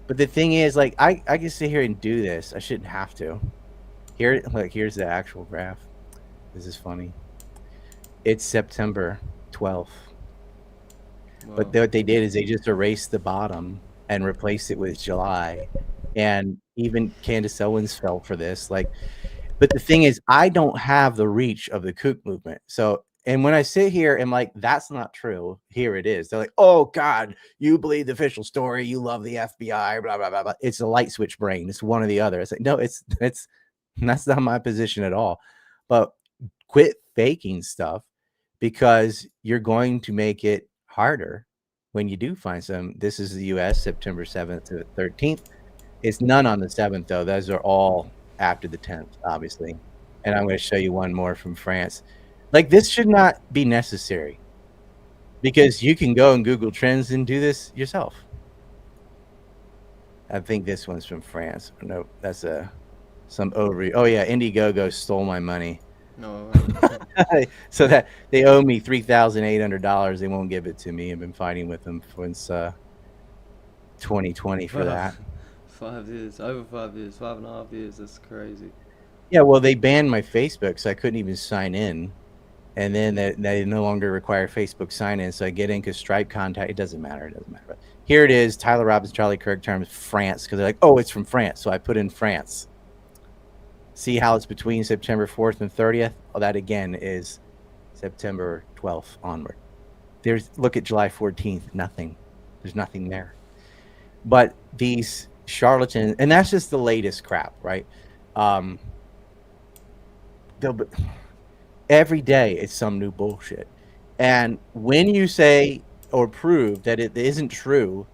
But the thing is, like, I can sit here and do this. I shouldn't have to. Here's the actual graph. This is funny. It's September 12th. But Wow. what they did is they just erased the bottom and replaced it with July. And even Candace Owens fell for this. Like, but the thing is, I don't have the reach of the kook movement. So, and when I sit here and like, that's not true, here it is. They're like, oh God, you believe the official story, you love the FBI, blah, blah, blah, blah. It's a light switch brain. It's one or the other. It's like, no, that's not my position at all. But quit faking stuff, because you're going to make it harder when you do find some. This is the US, September 7th to 13th. It's none on the 7th, though. Those are all after the 10th, obviously. And I'm going to show you one more from France. Like, this should not be necessary, because you can go and Google Trends and do this yourself. I think this one's from France. No, that's some over. Oh yeah, Indiegogo stole my money. No. So that they owe me $3,800. They won't give it to me. I've been fighting with them since 2020 for that. 5 years, over 5 years, 5.5 years. That's crazy. Yeah, well, they banned my Facebook, so I couldn't even sign in. And then they no longer require Facebook sign-in. So I get in because Stripe contact. It doesn't matter. It doesn't matter. But here it is. Tyler Robbins, Charlie Kirk terms France because they're like, oh, it's from France. So I put in France. See how it's between September 4th and 30th? Oh, that again is September 12th onward. Look at July 14th. Nothing. There's nothing there. But these charlatans, and that's just the latest crap, right? Every day it's some new bullshit. And when you say or prove that it isn't true,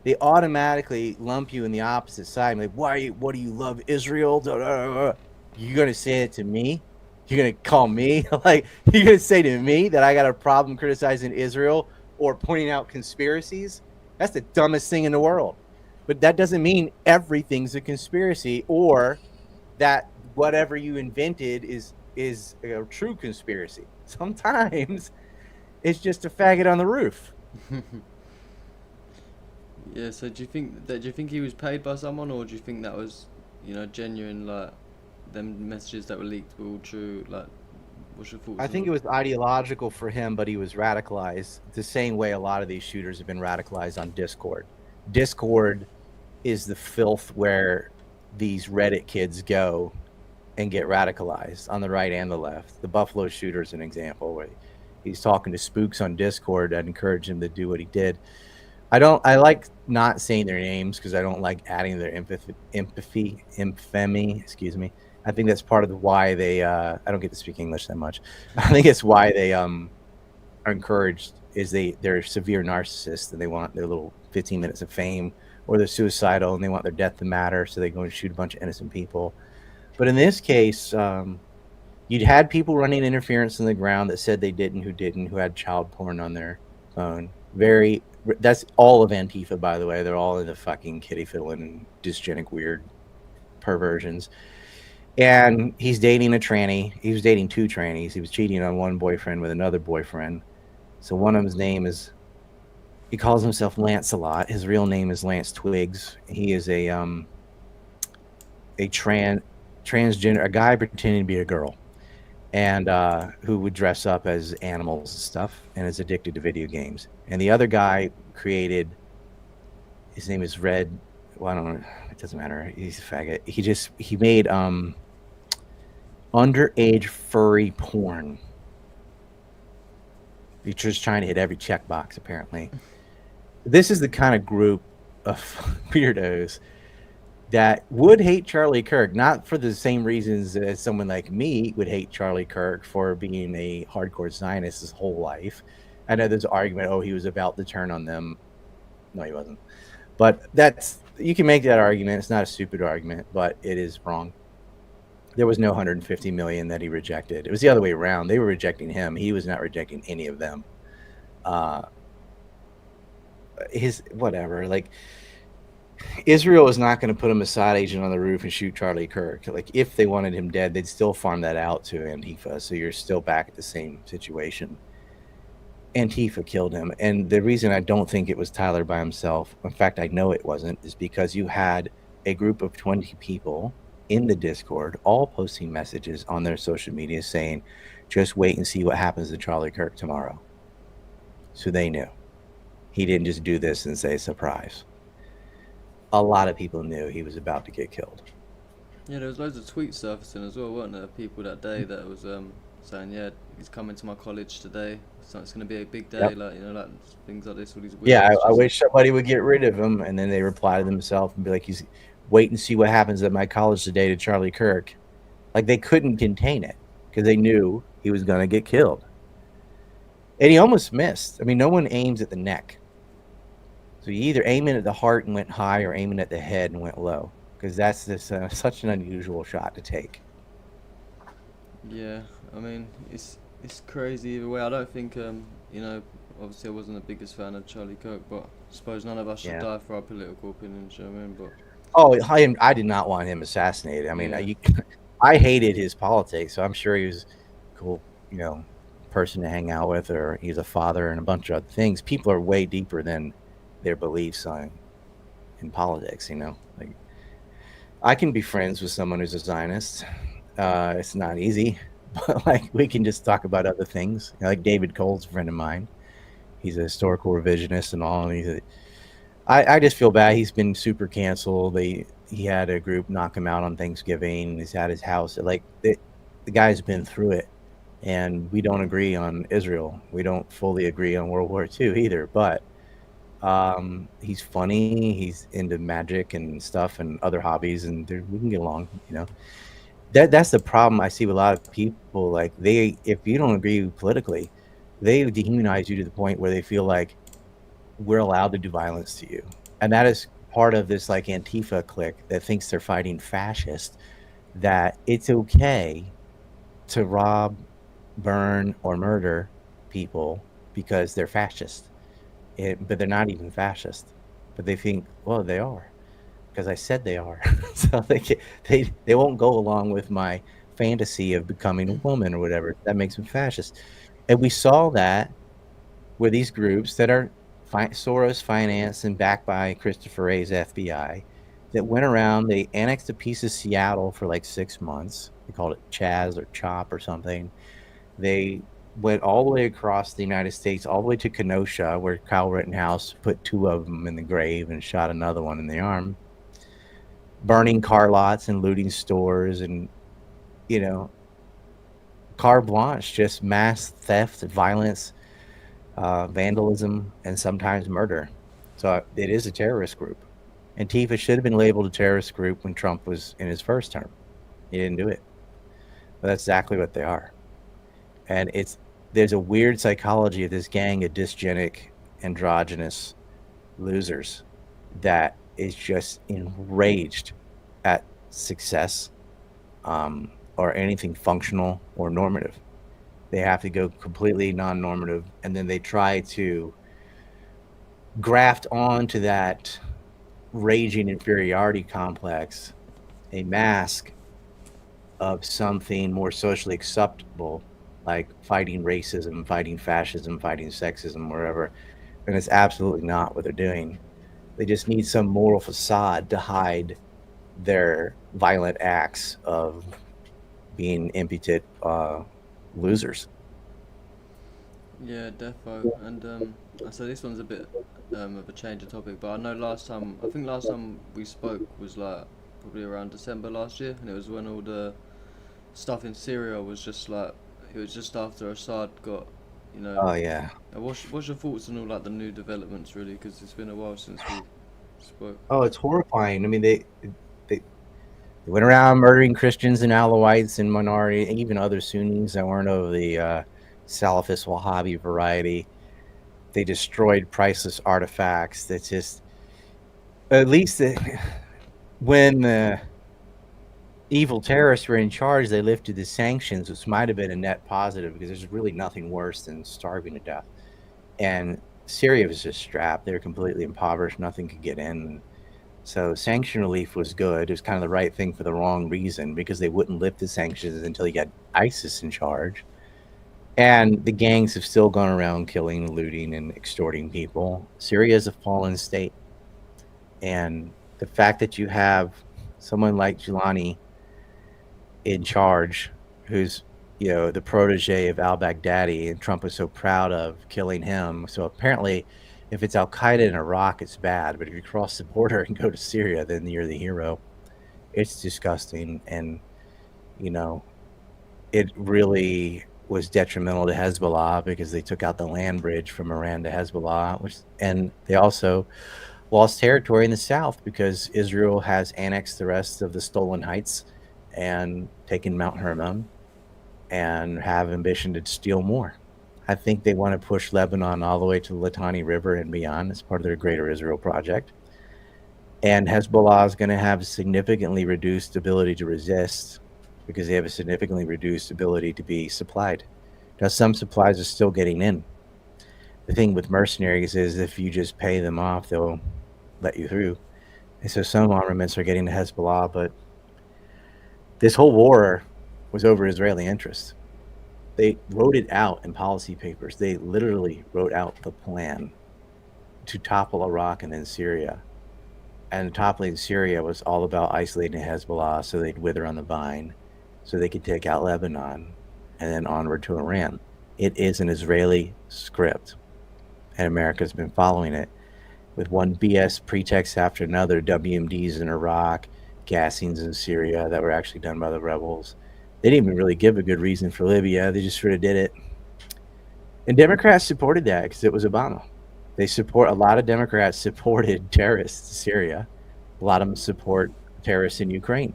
they automatically lump you in the opposite side. Like, what do you love Israel? You're going to say it to me? You're going to call me? Like, you're going to say to me that I got a problem criticizing Israel or pointing out conspiracies? That's the dumbest thing in the world. But that doesn't mean everything's a conspiracy or that whatever you invented is a true conspiracy. Sometimes it's just a faggot on the roof. Yeah. So do you think he was paid by someone, or do you think that was, genuine, like them messages that were leaked were all true? Like, what's your thoughts I on think it? it was ideological for him, but he was radicalized the same way a lot of these shooters have been radicalized on Discord. Discord is the filth where these Reddit kids go and get radicalized on the right and the left. The Buffalo shooter is an example where he's talking to spooks on Discord that encouraged him to do what he did. I like not saying their names because I don't like adding their infamy, excuse me. I think that's part of why they I don't get to speak English that much. I think it's why they are encouraged is they're severe narcissists and they want their little 15 minutes of fame, or they're suicidal and they want their death to matter, so they go and shoot a bunch of innocent people. But in this case, you'd had people running interference in the ground that said they didn't, who had child porn on their phone. That's all of Antifa, by the way. They're all in the fucking kitty fiddling and dysgenic weird perversions. And he's dating a tranny. He was dating two trannies. He was cheating on one boyfriend with another boyfriend. So one of his name is, he calls himself Lancelot. His real name is Lance Twiggs. He is a transgender, a guy pretending to be a girl, and who would dress up as animals and stuff, and is addicted to video games. And the other guy created, his name is Red. Well, I don't know. It doesn't matter. He's a faggot. He made underage furry porn. He's just trying to hit every checkbox, apparently. This is the kind of group of weirdos that would hate Charlie Kirk, not for the same reasons as someone like me would hate Charlie Kirk for being a hardcore Zionist his whole life. I know there's an argument, he was about to turn on them. No, he wasn't. But you can make that argument. It's not a stupid argument, but it is wrong. There was no 150 million that he rejected. It was the other way around. They were rejecting him. He was not rejecting any of them. Like, Israel is not going to put a Mossad agent on the roof and shoot Charlie Kirk. Like, if they wanted him dead, they'd still farm that out to Antifa. So you're still back at the same situation. Antifa killed him. And the reason I don't think it was Tyler by himself, in fact, I know it wasn't, is because you had a group of 20 people in the Discord all posting messages on their social media saying, just wait and see what happens to Charlie Kirk tomorrow. So they knew. He didn't just do this and say surprise. A lot of people knew he was about to get killed. Yeah, there was loads of tweets surfacing as well, weren't there? People that day that was saying, yeah, he's coming to my college today, so it's going to be a big day. Yep. Like things like this. All these weird messages. I wish somebody would get rid of him, and then they reply to themselves and be like, "He's wait and see what happens at my college today to Charlie Kirk." Like, they couldn't contain it because they knew he was going to get killed, and he almost missed. I mean, no one aims at the neck. So you either aim in at the heart and went high, or aiming at the head and went low, because that's such an unusual shot to take. Yeah, I mean, it's crazy either way. I don't think obviously I wasn't the biggest fan of Charlie Kirk, but I suppose none of us should die for our political opinions. You know what I mean? But I did not want him assassinated. I mean, I hated his politics, so I'm sure he was a cool, person to hang out with, or he's a father and a bunch of other things. People are way deeper than their beliefs in politics. Like, I can be friends with someone who's a Zionist. It's not easy, but like we can just talk about other things. Like David Cole's a friend of mine. He's a historical revisionist and all. And I just feel bad. He's been super canceled. He had a group knock him out on Thanksgiving. He's at his house. Like the guy's been through it, and we don't agree on Israel. We don't fully agree on World War II either. But he's funny. He's into magic and stuff and other hobbies, and we can get along. That's the problem I see with a lot of people. Like if you don't agree politically, they dehumanize you to the point where they feel like we're allowed to do violence to you. And that is part of this like Antifa clique that thinks they're fighting fascists, that it's okay to rob, burn, or murder people because they're fascist. But they're not even fascist. But they think, well, they are, because I said they are. So they won't go along with my fantasy of becoming a woman or whatever. That makes them fascist. And we saw that with these groups that are Soros financed and backed by Christopher Wray's FBI, that went around. They annexed a piece of Seattle for like 6 months. They called it Chaz or Chop or something. They went all the way across the United States, all the way to Kenosha, where Kyle Rittenhouse put 2 of them in the grave and shot another one in the arm, burning car lots and looting stores, and carte blanche, just mass theft, violence, vandalism, and sometimes murder. So it is a terrorist group. Antifa should have been labeled a terrorist group when Trump was in his first term. He didn't do it. But that's exactly what they are. And there's a weird psychology of this gang of dysgenic, androgynous losers that is just enraged at success, or anything functional or normative. They have to go completely non-normative, and then they try to graft onto that raging inferiority complex a mask of something more socially acceptable, like fighting racism, fighting fascism, fighting sexism, wherever. And it's absolutely not what they're doing. They just need some moral facade to hide their violent acts of being impotent losers. Yeah, defo. And so this one's a bit of a change of topic, but I know I think last time we spoke was like probably around December last year, and it was when all the stuff in Syria was just like, it was just after Assad got, you know. Oh yeah. What's your thoughts on all like the new developments, really? Because it's been a while since we spoke. Oh, it's horrifying. I mean, they went around murdering Christians and Alawites and minority, and even other Sunnis that weren't of the Salafist Wahhabi variety. They destroyed priceless artifacts. That's just, at least when the evil terrorists were in charge, they lifted the sanctions, which might have been a net positive, because there's really nothing worse than starving to death. And Syria was just strapped. They were completely impoverished. Nothing could get in. So sanction relief was good. It was kind of the right thing for the wrong reason, because they wouldn't lift the sanctions until you got ISIS in charge. And the gangs have still gone around killing, looting, and extorting people. Syria is a fallen state. And the fact that you have someone like Giuliani in charge, who's the protege of al-Baghdadi, and Trump was so proud of killing him. So apparently, if it's al-Qaeda in Iraq, it's bad. But if you cross the border and go to Syria, then you're the hero. It's disgusting. And, it really was detrimental to Hezbollah, because they took out the land bridge from Iran to Hezbollah, and they also lost territory in the south because Israel has annexed the rest of the Stolen Heights and taken Mount Hermon, and have ambition to steal more. I think they want to push Lebanon all the way to the Litani River and beyond as part of their Greater Israel project. And Hezbollah is going to have significantly reduced ability to resist, because they have a significantly reduced ability to be supplied. Now, some supplies are still getting in. The thing with mercenaries is if you just pay them off, they'll let you through. And so some armaments are getting to Hezbollah, but this whole war was over Israeli interests. They wrote it out in policy papers. They literally wrote out the plan to topple Iraq and then Syria. And toppling Syria was all about isolating Hezbollah so they'd wither on the vine, so they could take out Lebanon. and then onward to Iran. It is an Israeli script, and America's been following it with one BS pretext after another. WMDs in Iraq, gassings in Syria that were actually done by the rebels. They didn't even really give a good reason for Libya. They just sort of did it. And Democrats supported that because it was Obama. A lot of Democrats supported terrorists in Syria. A lot of them support terrorists in Ukraine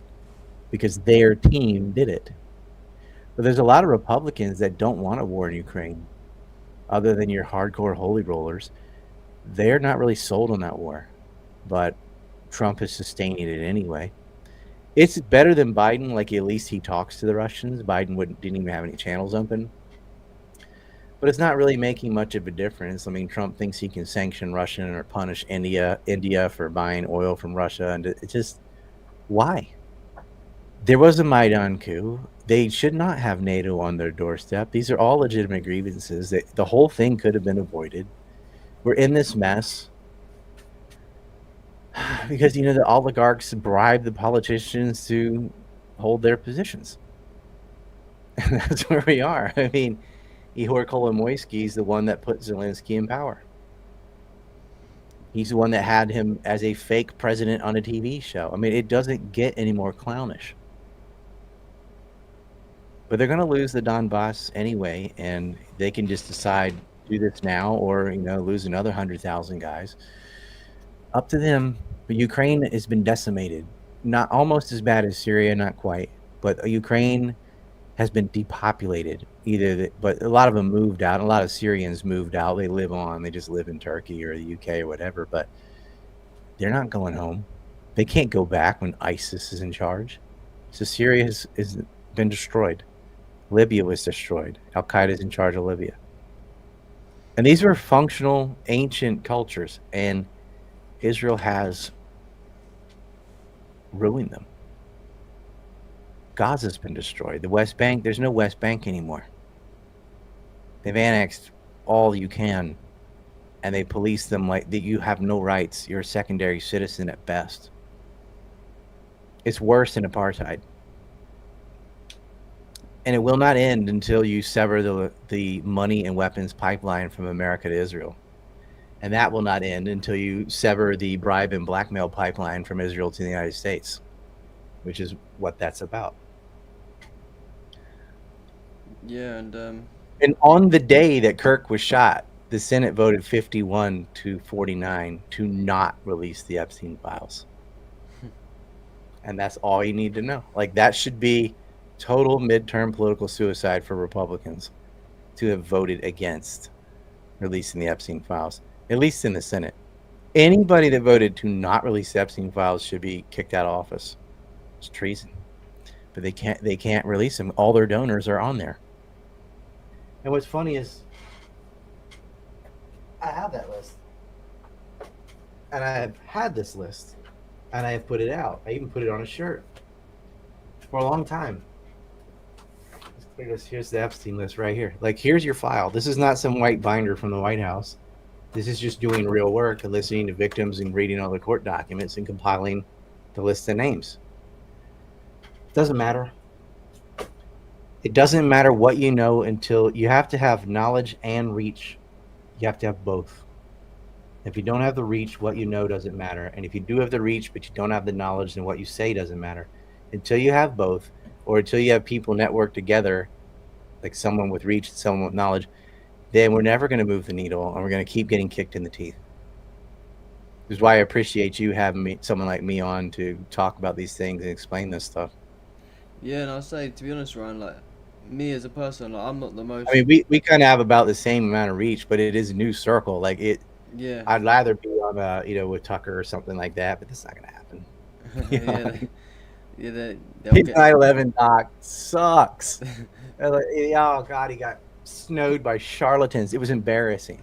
because their team did it. But there's a lot of Republicans that don't want a war in Ukraine, other than your hardcore holy rollers. They're not really sold on that war, but Trump is sustaining it anyway. It's better than Biden. Like, at least he talks to the Russians. Biden didn't even have any channels open. But it's not really making much of a difference. I mean, Trump thinks he can sanction Russia or punish India for buying oil from Russia. And it's just, why? There was a Maidan coup. They should not have NATO on their doorstep. These are all legitimate grievances. The whole thing could have been avoided. We're in this mess because, the oligarchs bribe the politicians to hold their positions. And that's where we are. I mean, Ihor Kolomoisky is the one that put Zelensky in power. He's the one that had him as a fake president on a TV show. I mean, it doesn't get any more clownish. But they're going to lose the Donbass anyway, and they can just decide do this now or, lose another 100,000 guys. Up to them. But Ukraine has been decimated. Not almost as bad as Syria, not quite. But Ukraine has been depopulated. But a lot of them moved out. A lot of Syrians moved out. They live on. They just live in Turkey or the UK or whatever. But they're not going home. They can't go back when ISIS is in charge. So Syria has been destroyed. Libya was destroyed. Al-Qaeda is in charge of Libya. And these were functional, ancient cultures. And Israel has ruined them. Gaza's been destroyed. The West Bank, there's no West Bank anymore. They've annexed all you can, and they police them like that. You have no rights. You're a secondary citizen at best. It's worse than apartheid. And it will not end until you sever the money and weapons pipeline from America to Israel. And that will not end until you sever the bribe and blackmail pipeline from Israel to the United States, which is what that's about. Yeah, and on the day that Kirk was shot, the Senate voted 51-49 to not release the Epstein files. And that's all you need to know. Like, that should be total midterm political suicide for Republicans to have voted against releasing the Epstein files, at least in the Senate. Anybody that voted to not release the Epstein files should be kicked out of office. It's treason. But they can't release them. All their donors are on there. And what's funny is I have that list. And I have had this list. And I have put it out. I even put it on a shirt for a long time. Here's the Epstein list right here. Like, here's your file. This is not some white binder from the White House. This is just doing real work and listening to victims and reading all the court documents and compiling the list of names. It doesn't matter. It doesn't matter what you know until you have to have knowledge and reach. You have to have both. If you don't have the reach, what you know doesn't matter. And if you do have the reach, but you don't have the knowledge, then what you say doesn't matter. Until you have both, or until you have people network together, like someone with reach and someone with knowledge, then we're never going to move the needle, and we're going to keep getting kicked in the teeth. This is why I appreciate you having someone like me on to talk about these things and explain this stuff. yeah, and I'll say, to be honest, Ryan, like, me as a person, like, I'm not the most. I mean, we kind of have about the same amount of reach, but it is a new circle. Like, Yeah. I'd rather be on with Tucker or something like that, but that's not going to happen. His 9/11 doc sucks. Oh God, he got snowed by charlatans. It was embarrassing.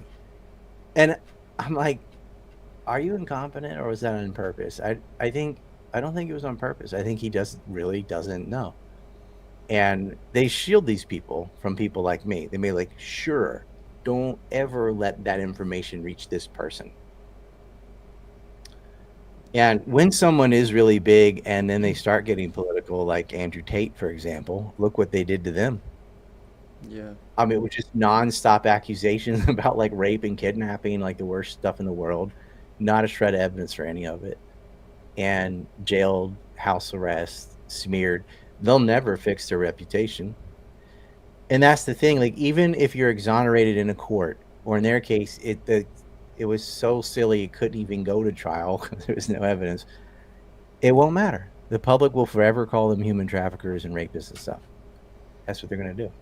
And I'm like, are you incompetent or was that on purpose? I don't think it was on purpose. I think he really doesn't know. And they shield these people from people like me. They may like, sure, don't ever let that information reach this person. And when someone is really big and then they start getting political, like Andrew Tate, for example, look what they did to them. Yeah. I mean, it was just nonstop accusations about like rape and kidnapping, like the worst stuff in the world. Not a shred of evidence for any of it. And jailed, house arrest, smeared. They'll never fix their reputation. And that's the thing. Like, even if you're exonerated in a court, or in their case, it was so silly it couldn't even go to trial because there was no evidence. It won't matter. The public will forever call them human traffickers and rapists and stuff. That's what they're going to do.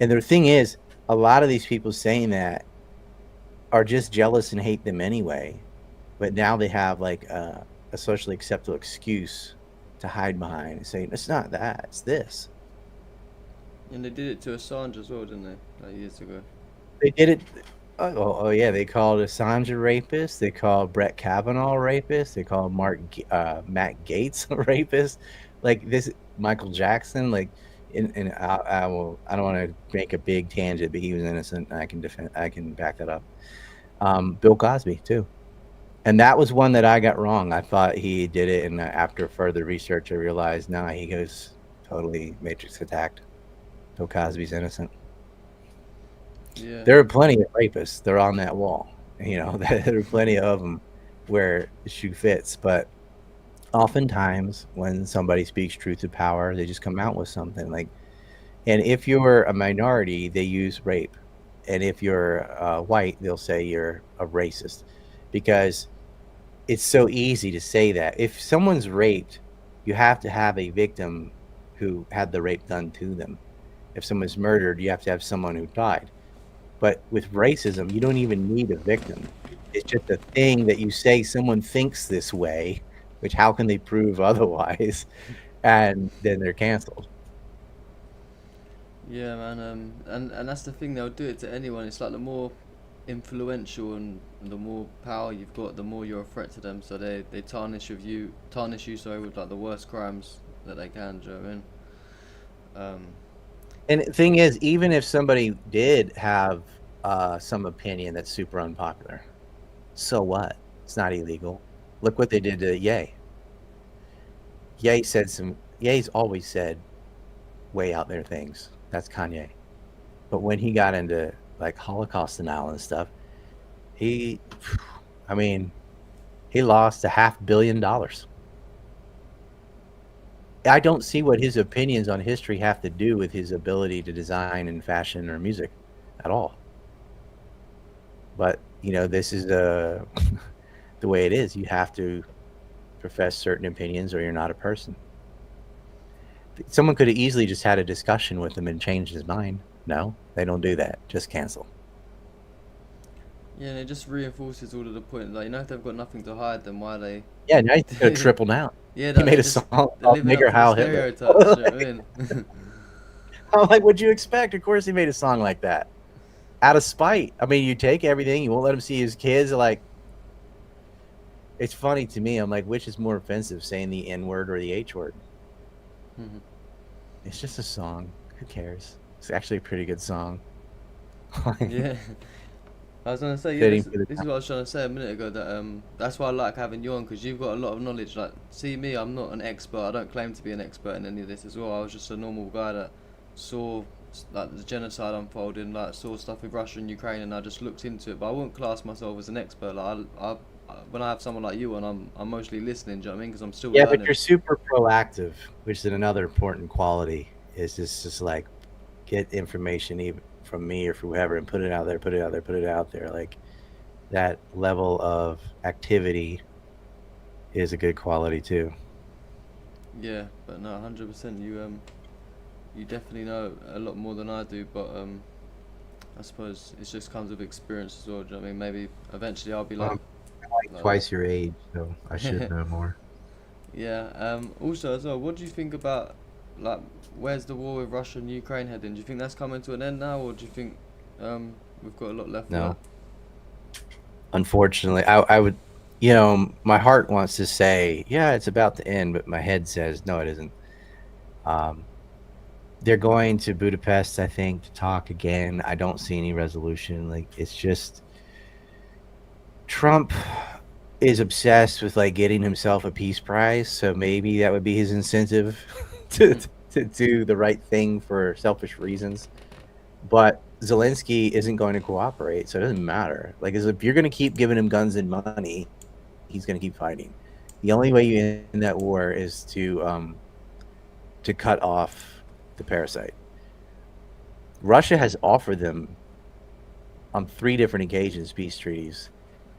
And the thing is, a lot of these people saying that are just jealous and hate them anyway. But now they have like a socially acceptable excuse to hide behind and saying, it's not that, it's this. And they did it to Assange as well, didn't they? Like years ago. They did it. Oh yeah, they called Assange a rapist. They called Brett Kavanaugh a rapist. They called Matt Gaetz a rapist. Like this, Michael Jackson. Like, and I don't want to make a big tangent, but he was innocent. And I can back that up. Bill Cosby too, and that was one that I got wrong. I thought he did it, and after further research, I realized he goes totally Matrix attacked. Bill Cosby's innocent. Yeah. There are plenty of rapists. They're on that wall. There are plenty of them where the shoe fits. But oftentimes, when somebody speaks truth to power, they just come out with something like. And if you're a minority, they use rape. And if you're white, they'll say you're a racist, because it's so easy to say that. If someone's raped, you have to have a victim who had the rape done to them. If someone's murdered, you have to have someone who died. But with racism, you don't even need a victim. It's just a thing that you say someone thinks this way, which how can they prove otherwise? And then they're canceled. Yeah, man. And that's the thing. They'll do it to anyone. It's like the more influential and the more power you've got, the more you're a threat to them. So they tarnish you. Sorry, with like the worst crimes that they can. Do you know what I mean? And the thing is, even if somebody did have some opinion that's super unpopular, so what? It's not illegal. Look what they did to Ye. Ye's always said way out there things. That's Kanye. But when he got into like Holocaust denial and stuff, he lost $500 million. I don't see what his opinions on history have to do with his ability to design and fashion or music at all. But, this is the way it is. You have to profess certain opinions or you're not a person. Someone could have easily just had a discussion with him and changed his mind. No, they don't do that. Just cancel. Yeah, and it just reinforces all of the point. Like, if they've got nothing to hide, then why they? Yeah, now he's going to triple down. Yeah, he made a song called Nigger Heil Hitler. Stereotypes, you know what I mean? I'm like, what'd you expect? Of course he made a song like that. Out of spite. I mean, you take everything, you won't let him see his kids. Like, it's funny to me. I'm like, which is more offensive, saying the N word or the H word? Mhm. It's just a song. Who cares? It's actually a pretty good song. Yeah. I was gonna say, this is what I was trying to say a minute ago, that that's why I like having you on, because you've got a lot of knowledge. Like, see me, I'm not an expert. I don't claim to be an expert in any of this as well. I was just a normal guy that saw like the genocide unfolding, like saw stuff with Russia and Ukraine, and I just looked into it. But I wouldn't class myself as an expert. Like, when I have someone like you on, I'm mostly listening. Do you know what I mean? Because I'm still learning. But you're super proactive, which is another important quality. Is just like get information even from me or from whoever and put it out there. Like, that level of activity is a good quality too. Yeah, but no, 100%. You definitely know a lot more than I do. But I suppose it just comes with experience as well. Do you know what I mean? Maybe eventually I'll be like twice your age, so I should know more. Yeah. Also as well, what do you think about, like, where's the war with Russia and Ukraine heading? Do you think that's coming to an end now, or do you think we've got a lot left? No. Unfortunately, I would, my heart wants to say, yeah, it's about to end, but my head says, no, it isn't. They're going to Budapest, I think, to talk again. I don't see any resolution. Like, it's just Trump is obsessed with like getting himself a peace prize, so maybe that would be his incentive to do the right thing for selfish reasons. But Zelensky isn't going to cooperate, so it doesn't matter. Like, as if you're going to keep giving him guns and money, he's going to keep fighting. The only way you end that war is to cut off the parasite. Russia has offered them on 3 different occasions peace treaties,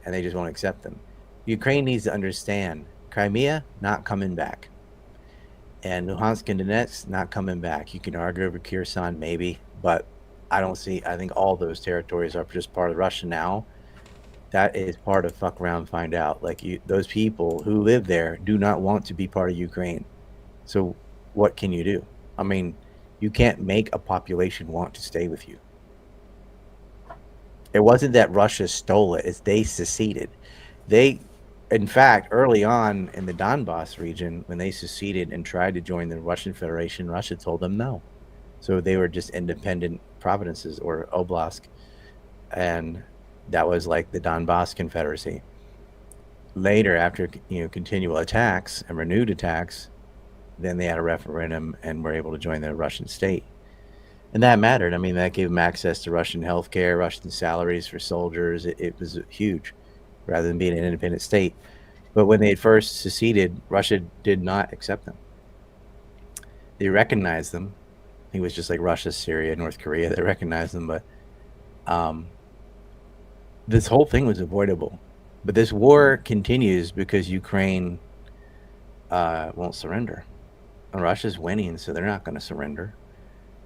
and they just won't accept them. Ukraine needs to understand Crimea not coming back, and Luhansk and Donetsk not coming back. You can argue over Kherson maybe, but I don't see. I think all those territories are just part of Russia now. That is part of fuck around, find out. Like, those people who live there do not want to be part of Ukraine. So what can you do? I mean, you can't make a population want to stay with you. It wasn't that Russia stole it; it's they seceded. They, in fact, early on in the Donbass region, when they seceded and tried to join the Russian Federation, Russia told them no. So they were just independent provinces or oblast, and that was like the Donbass Confederacy. Later, after continual attacks and renewed attacks, then they had a referendum and were able to join the Russian state. And that mattered. I mean, that gave them access to Russian healthcare, Russian salaries for soldiers. It was huge, rather than being an independent state. But when they had first seceded, Russia did not accept them. They recognized them. I think it was just like Russia, Syria, North Korea. They recognized them, but this whole thing was avoidable. But this war continues because Ukraine won't surrender. And Russia's winning, so they're not going to surrender.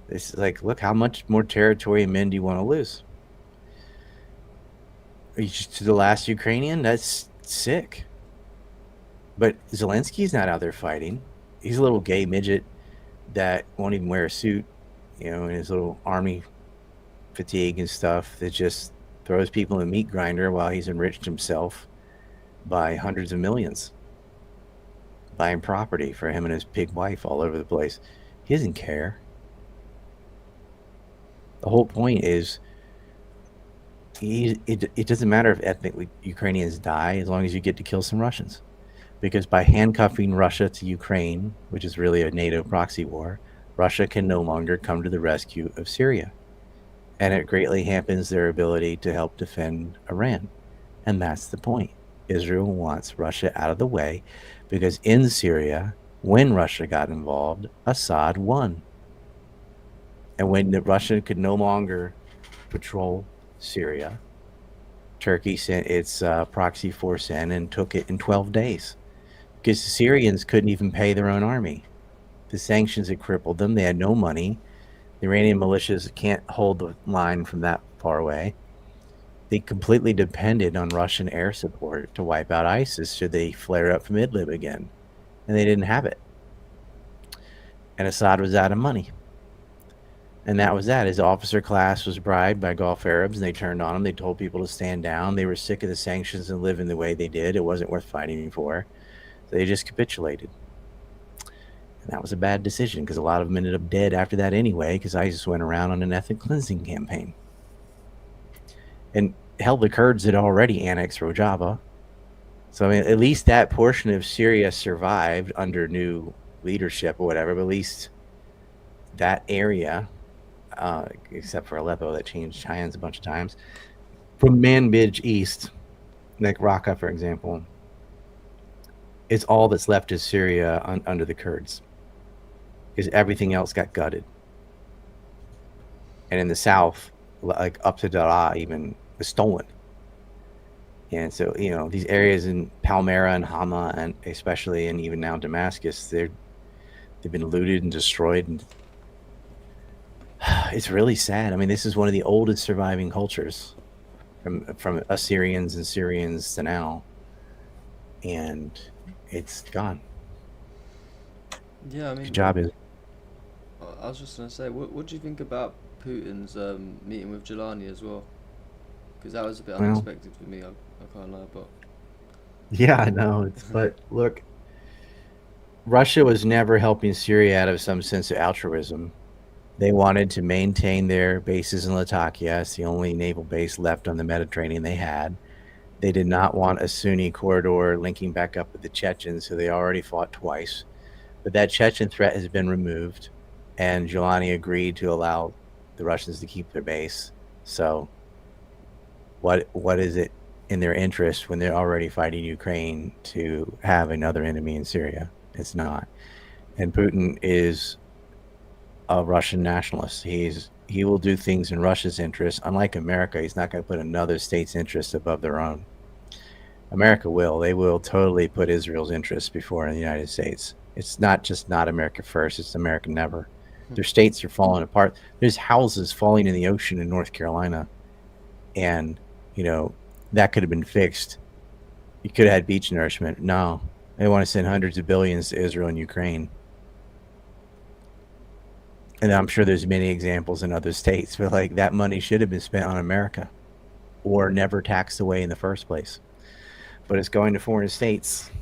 It's like, look, how much more territory and men do you want to lose? To the last Ukrainian? That's sick. But Zelensky's not out there fighting. He's a little gay midget that won't even wear a suit, in his little army fatigue and stuff, that just throws people in a meat grinder while he's enriched himself by hundreds of millions, buying property for him and his pig wife all over the place. He doesn't care. The whole point is, it doesn't matter if ethnic Ukrainians die as long as you get to kill some Russians. Because by handcuffing Russia to Ukraine, which is really a NATO proxy war, Russia can no longer come to the rescue of Syria. And it greatly hampers their ability to help defend Iran. And that's the point. Israel wants Russia out of the way because in Syria, when Russia got involved, Assad won. And when Russia could no longer patrol Syria, Turkey sent its proxy force in and took it in 12 days. Because the Syrians couldn't even pay their own army. The sanctions had crippled them. They had no money. The Iranian militias can't hold the line from that far away. They completely depended on Russian air support to wipe out ISIS should they flare up from Idlib again. And they didn't have it. And Assad was out of money. And that was that. His officer class was bribed by Gulf Arabs, and they turned on him. They told people to stand down. They were sick of the sanctions and living the way they did. It wasn't worth fighting for. So they just capitulated. And that was a bad decision because a lot of them ended up dead after that anyway, because ISIS went around on an ethnic cleansing campaign. And hell, the Kurds had already annexed Rojava. So, I mean, at least that portion of Syria survived under new leadership or whatever, but at least that area, except for Aleppo that changed hands a bunch of times, from Manbij east, like Raqqa, for example, it's all that's left is Syria under the Kurds, because everything else got gutted. And in the south, like up to Daraa even, was stolen. And so, these areas in Palmyra and Hama, and especially, and even now Damascus, they've been looted and destroyed. And it's really sad. I mean, this is one of the oldest surviving cultures from Assyrians and Syrians to now. And it's gone. Yeah, I mean, Good job, is. I was just gonna say, what do you think about Putin's meeting with Jelani as well? Because that was a bit Well, unexpected for me. I can't lie, but yeah, I know. But look, Russia was never helping Syria out of some sense of altruism. They wanted to maintain their bases in Latakia. It's the only naval base left on the Mediterranean they had. They did not want a Sunni corridor linking back up with the Chechens, so they already fought twice. But that Chechen threat has been removed, and Jelani agreed to allow the Russians to keep their base. So what is it in their interest when they're already fighting Ukraine to have another enemy in Syria? It's not. And Putin is a Russian nationalist. He will do things in Russia's interest. Unlike America, he's not going to put another state's interest above their own. America will. They will totally put Israel's interests before the United States. It's not just not America first, it's America never. Their states are falling apart. There's houses falling in the ocean in North Carolina. And, that could have been fixed. You could have had beach nourishment. No. They want to send hundreds of billions to Israel and Ukraine. And I'm sure there's many examples in other states, but like that money should have been spent on America or never taxed away in the first place. But it's going to foreign states.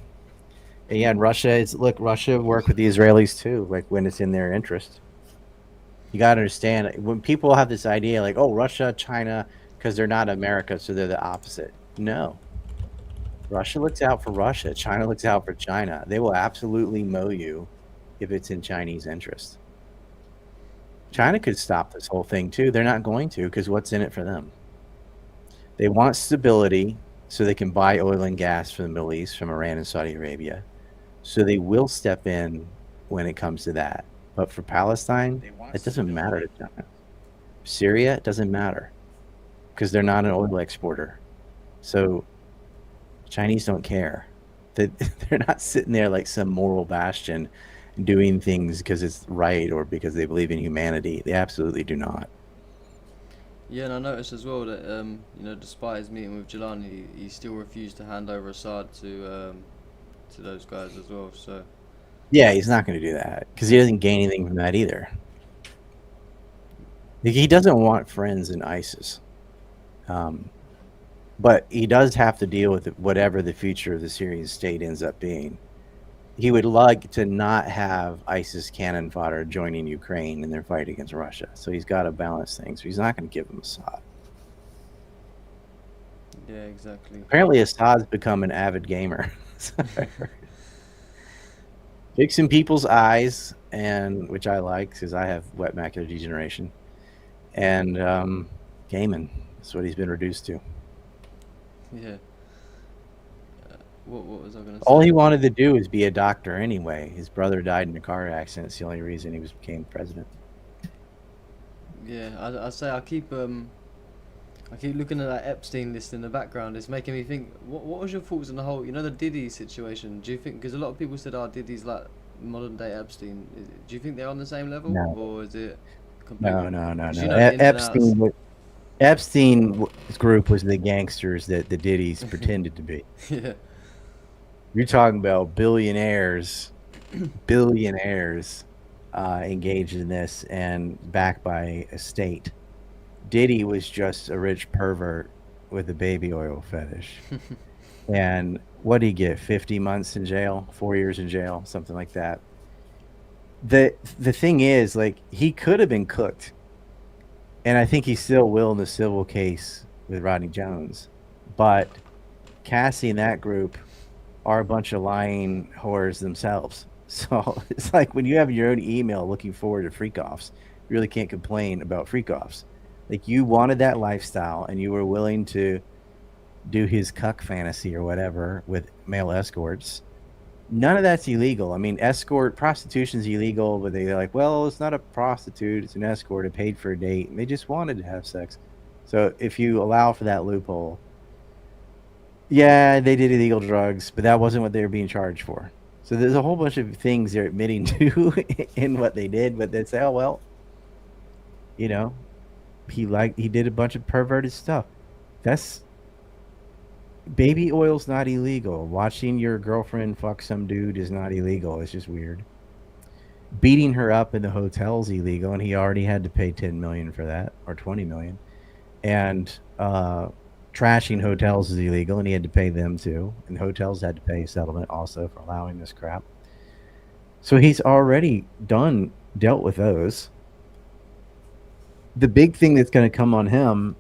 And yeah, and Russia work with the Israelis too, like when it's in their interest. You got to understand, when people have this idea like, oh, Russia, China, because they're not America, so they're the opposite. No. Russia looks out for Russia. China looks out for China. They will absolutely mow you if it's in Chinese interest. China could stop this whole thing too. They're not going to, because what's in it for them? They want stability so they can buy oil and gas from the Middle East, from Iran and Saudi Arabia. So they will step in when it comes to that. But for Palestine, it doesn't matter to China. Syria, it doesn't matter because they're not an oil exporter. So Chinese don't care. They're not sitting there like some moral bastion doing things because it's right or because they believe in humanity. They absolutely do not. Yeah, and I noticed as well that despite his meeting with Jelani, he still refused to hand over Assad to those guys as well. So yeah, he's not going to do that because he doesn't gain anything from that either. He doesn't want friends in ISIS, but he does have to deal with whatever the future of the Syrian state ends up being. He would like to not have ISIS cannon fodder joining Ukraine in their fight against Russia. So he's got to balance things. He's not going to give them Assad. Yeah, exactly. Apparently Assad's become an avid gamer. Fixing people's eyes, and which I like because I have wet macular degeneration. And gaming. That's what he's been reduced to. Yeah. What was I going to say? All he wanted to do was be a doctor anyway. His brother died in a car accident. It's the only reason he became president. Yeah, I keep looking at that Epstein list in the background. It's making me think. What was your thoughts on the whole, the Diddy situation? Do you think, because a lot of people said, Diddy's like modern day Epstein. Do you think they're on the same level, or is it completely? No. Epstein's group was the gangsters that the Diddy's pretended to be. Yeah. You're talking about billionaires engaged in this and backed by a state. Diddy was just a rich pervert with a baby oil fetish. And what did he get? 50 months in jail, 4 years in jail, something like that. The thing is, like, he could have been cooked. And I think he still will in the civil case with Rodney Jones. But Cassie and that group are a bunch of lying whores themselves. So it's like when you have your own email looking forward to freak-offs, you really can't complain about freak-offs. Like, you wanted that lifestyle and you were willing to do his cuck fantasy or whatever with male escorts. None of that's illegal. I mean, prostitution's illegal, but they're like, well, it's not a prostitute, it's an escort, it paid for a date, and they just wanted to have sex. So if you allow for that loophole, yeah, they did illegal drugs, but that wasn't what they were being charged for. So there's a whole bunch of things they're admitting to in what they did, but they say, oh, well, he did a bunch of perverted stuff. Baby oil's not illegal. Watching your girlfriend fuck some dude is not illegal. It's just weird. Beating her up in the hotel's illegal, and he already had to pay $10 million for that, or $20 million. And trashing hotels is illegal, and he had to pay them too. And hotels had to pay a settlement also for allowing this crap. So he's already dealt with those. The big thing that's going to come on him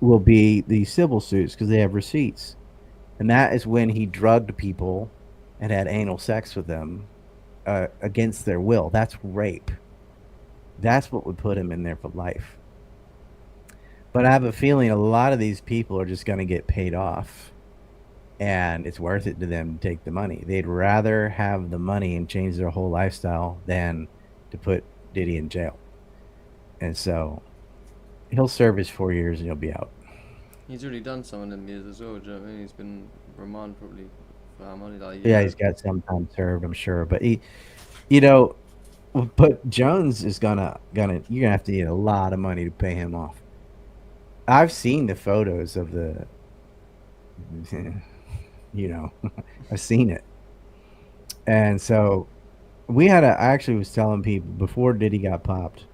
will be the civil suits because they have receipts. And that is when he drugged people and had anal sex with them against their will. That's rape. That's what would put him in there for life. But I have a feeling a lot of these people are just going to get paid off, and it's worth it to them to take the money. They'd rather have the money and change their whole lifestyle than to put Diddy in jail. And so he'll serve his 4 years and he'll be out. He's already done some of them years as well. Do you know what I mean? He's been remand probably for how many, like a Yeah, year. he's got some time served, I'm sure. But you know, but Jones is you're gonna have to need a lot of money to pay him off. I've seen the photos of the, you know, I've seen it, and so I actually was telling people before Diddy got popped,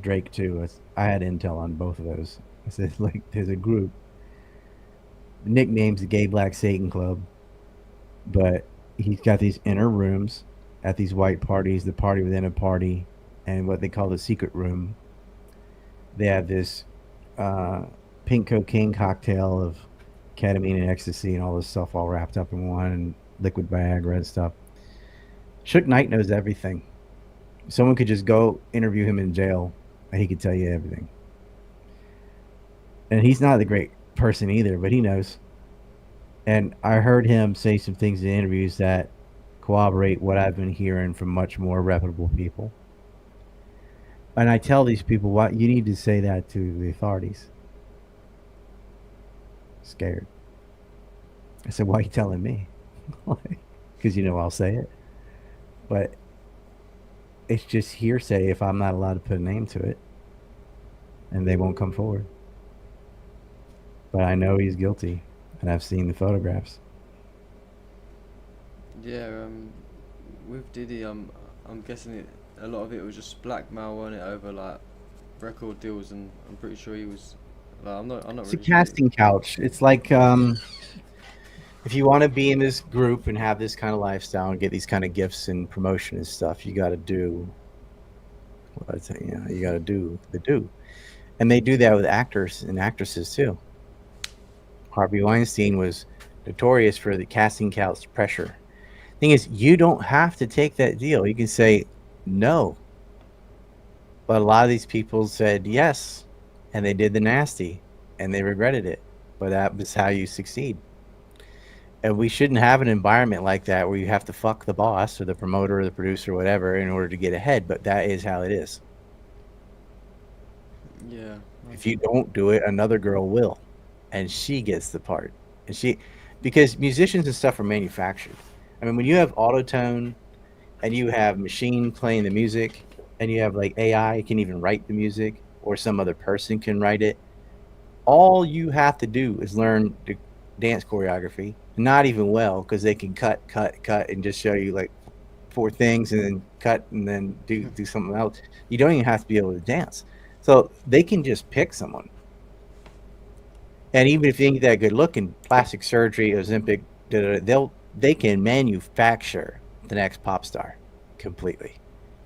Drake too. I had intel on both of those. I said like, there's a group. The nickname's the Gay Black Satan Club, but he's got these inner rooms at these white parties, the party within a party, and what they call the secret room. They have this uh, pink cocaine cocktail of ketamine and ecstasy and all this stuff all wrapped up in one, and liquid Viagra and stuff. Suge Knight knows everything. Someone could just go interview him in jail, and he could tell you everything. And he's not a great person either, but he knows. And I heard him say some things in interviews that corroborate what I've been hearing from much more reputable people. And I tell these people, why you need to say that to the authorities. Scared. I said, why are you telling me? Because you know I'll say it. But it's just hearsay if I'm not allowed to put a name to it. And they won't come forward. But I know he's guilty. And I've seen the photographs. Yeah, with Diddy, I'm guessing a lot of it was just blackmail on it over like record deals, and I'm pretty sure he was. Like, I'm not It's a really sure. casting couch. It's like if you want to be in this group and have this kind of lifestyle and get these kind of gifts and promotion and stuff, you got to do what I say. You got to do the do, and they do that with actors and actresses too. Harvey Weinstein was notorious for the casting couch pressure. Thing is, you don't have to take that deal. You can say no. But a lot of these people said yes, and they did the nasty, and they regretted it. But that was how you succeed. And we shouldn't have an environment like that where you have to fuck the boss or the promoter or the producer or whatever in order to get ahead. But that is how it is. Yeah. If you don't do it, another girl will, and she gets the part. And because musicians and stuff are manufactured. I mean, when you have autotune and you have machine playing the music and you have like AI can even write the music or some other person can write it, all you have to do is learn the dance choreography. Not even well, because they can cut, and just show you like 4 things and then cut and then do something else. You don't even have to be able to dance. So they can just pick someone. And even if you ain't that good looking, plastic surgery, Ozempic, they can manufacture the next pop star completely.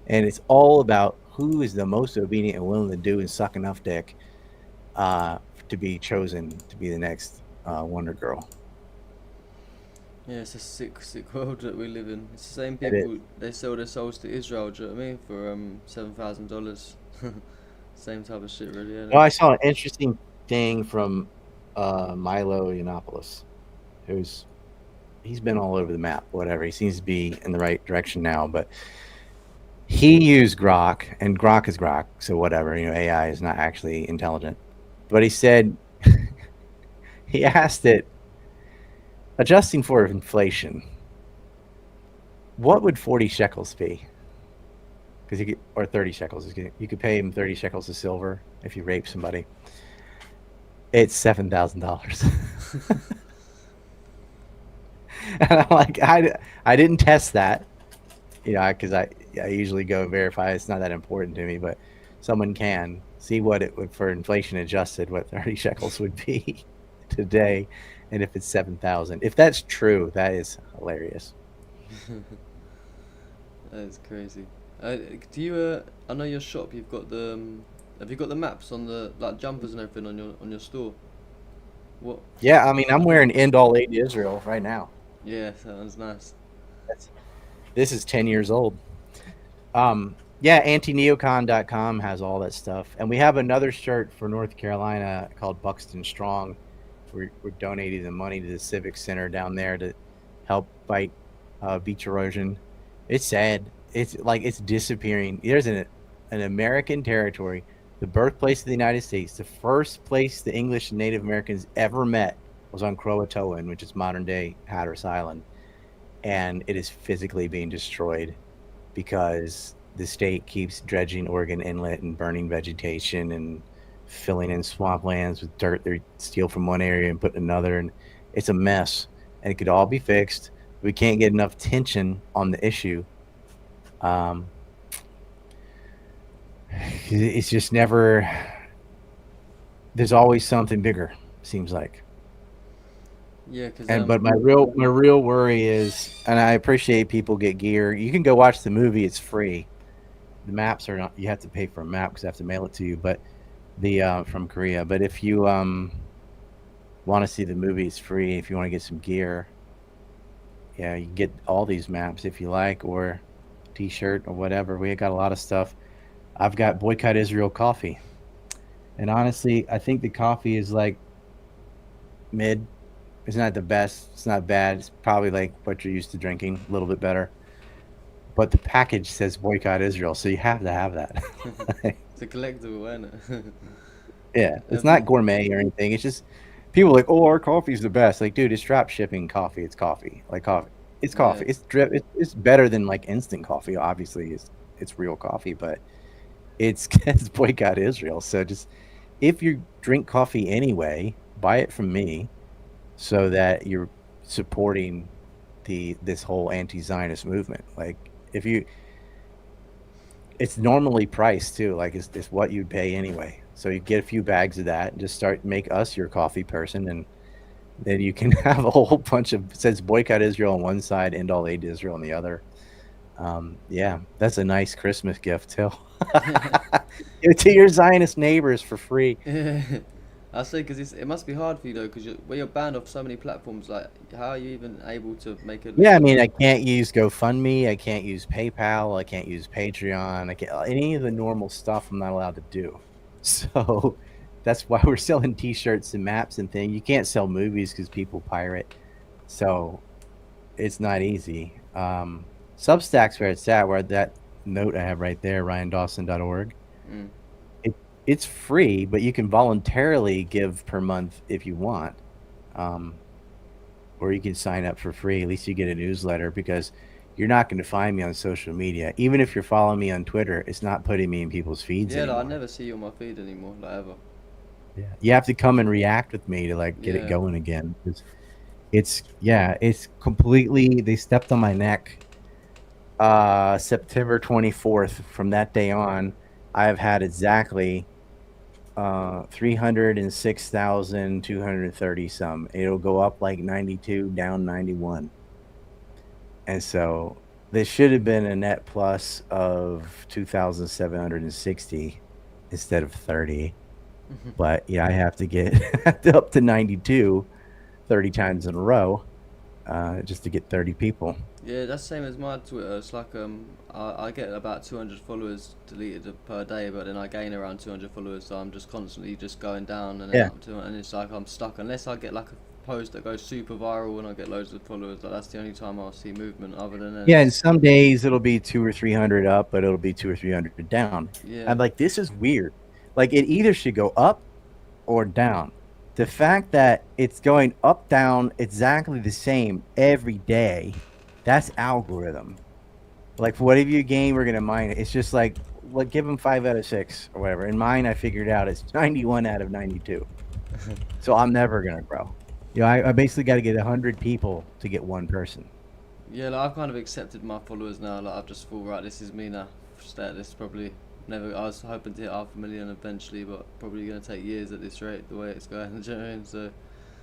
And it's all about who is the most obedient and willing to do and suck enough dick to be chosen to be the next Wonder Girl. Yeah, it's a sick world that we live in. It's the same people, they sell their souls to Israel, do you know what I mean? For $7,000. Same type of shit, really. Isn't it? Well, I saw an interesting thing from Milo Yiannopoulos, he's been all over the map, whatever. He seems to be in the right direction now, but he used Grok, and Grok is Grok, so whatever, AI is not actually intelligent. But he said, he asked it, adjusting for inflation, what would 40 shekels be? Or 30 shekels. You could pay him 30 shekels of silver if you rape somebody. It's $7,000. And I'm like, I didn't test that, because I usually go and verify. It's not that important to me, but someone can see what it would, for inflation adjusted, what 30 shekels would be today, and if it's 7,000. If that's true, that is hilarious. That is crazy. Do you? I know your shop. You've got the. Have you got the maps on the like jumpers and everything on your store? What? Yeah, I mean, I'm wearing End All Aid Israel right now. Yeah, sounds nice. This is 10 years old. Yeah, antineocon.com has all that stuff. And we have another shirt for North Carolina called Buxton Strong. We're donating the money to the Civic Center down there to help fight beach erosion. It's sad. It's like it's disappearing. There's an American territory, the birthplace of the United States, the first place the English and Native Americans ever met was on Croatoan, which is modern day Hatteras Island. And it is physically being destroyed because the state keeps dredging Oregon Inlet and burning vegetation and filling in swamplands with dirt they steal from one area and put in another, and it's a mess. And it could all be fixed. We can't get enough tension on the issue. It's just never. There's always something bigger. Seems like. Yeah, because But my real worry is, and I appreciate people get gear. You can go watch the movie; it's free. The maps are not. You have to pay for a map because I have to mail it to you. But the from Korea. But if you want to see the movie, it's free. If you want to get some gear, yeah, you can get all these maps if you like, or T-shirt or whatever. We got a lot of stuff. I've got Boycott Israel coffee, and honestly, I think the coffee is like mid. It's not the best. It's not bad. It's probably like what you're used to drinking, a little bit better. But the package says Boycott Israel, so you have to have that. it's a collectible, isn't it? Yeah, it's not gourmet or anything. It's just people are like, oh, our coffee's the best. Like, dude, it's drop shipping coffee. It's coffee. Like coffee. It's coffee. Yeah. It's drip. It's better than like instant coffee. Obviously, it's real coffee, but it's Boycott Israel. So just if you drink coffee anyway, buy it from me, so that you're supporting this whole anti-Zionist movement. Like if you, it's normally priced too. Like it's what you'd pay anyway. So you get a few bags of that and just make us your coffee person, and then you can have a whole bunch of, it says Boycott Israel on one side, End All Aid to Israel on the other. Yeah, that's a nice Christmas gift too. Give it to your Zionist neighbors for free. I say because it must be hard for you though, because you're banned off so many platforms. Like, how are you even able to make a? Yeah, I mean, I can't use GoFundMe, I can't use PayPal, I can't use Patreon, I can't any of the normal stuff. I'm not allowed to do. So that's why we're selling T-shirts and maps and things. You can't sell movies because people pirate, so it's not easy. Substack's where it's at. Where that note I have right there, RyanDawson.org. Mm. It's free, but you can voluntarily give per month if you want. Or you can sign up for free. At least you get a newsletter, because you're not going to find me on social media. Even if you're following me on Twitter, it's not putting me in people's feeds Yeah, anymore. like, I never see you on my feed anymore, like ever. Yeah, you have to come and react with me to like get it going again. It's completely. They stepped on my neck. September 24th. From that day on, I have had exactly 306,230 some. It'll go up like 92, down 91. And so this should have been a net plus of 2,760 instead of 30. But yeah, I have to get up to 92 30 times in a row just to get 30 people. Yeah, that's the same as my Twitter. It's like I get about 200 followers deleted per day, but then I gain around 200 followers, so I'm just constantly just going down and then up to, and it's like I'm stuck unless I get like a post that goes super viral and I get loads of followers. Like, that's the only time I'll see movement. Other than that, yeah, and some days it'll be 200 or 300 up, but it'll be 200 or 300 down. Yeah. I'm like, this is weird. Like, it either should go up or down. The fact that it's going up, down, exactly the same every day, that's algorithm. Like, for whatever you gain, we're going to mine it. It's just like give them 5 out of 6 or whatever. In mine, I figured out it's 91 out of 92. So I'm never going to grow. You know, I basically got to get 100 people to get one person. Yeah, like, I've kind of accepted my followers now. Like, I've just thought, right, this is me now. This probably never. I was hoping to hit 500,000 eventually, but probably going to take years at this rate, the way it's going. Do you know what I mean? So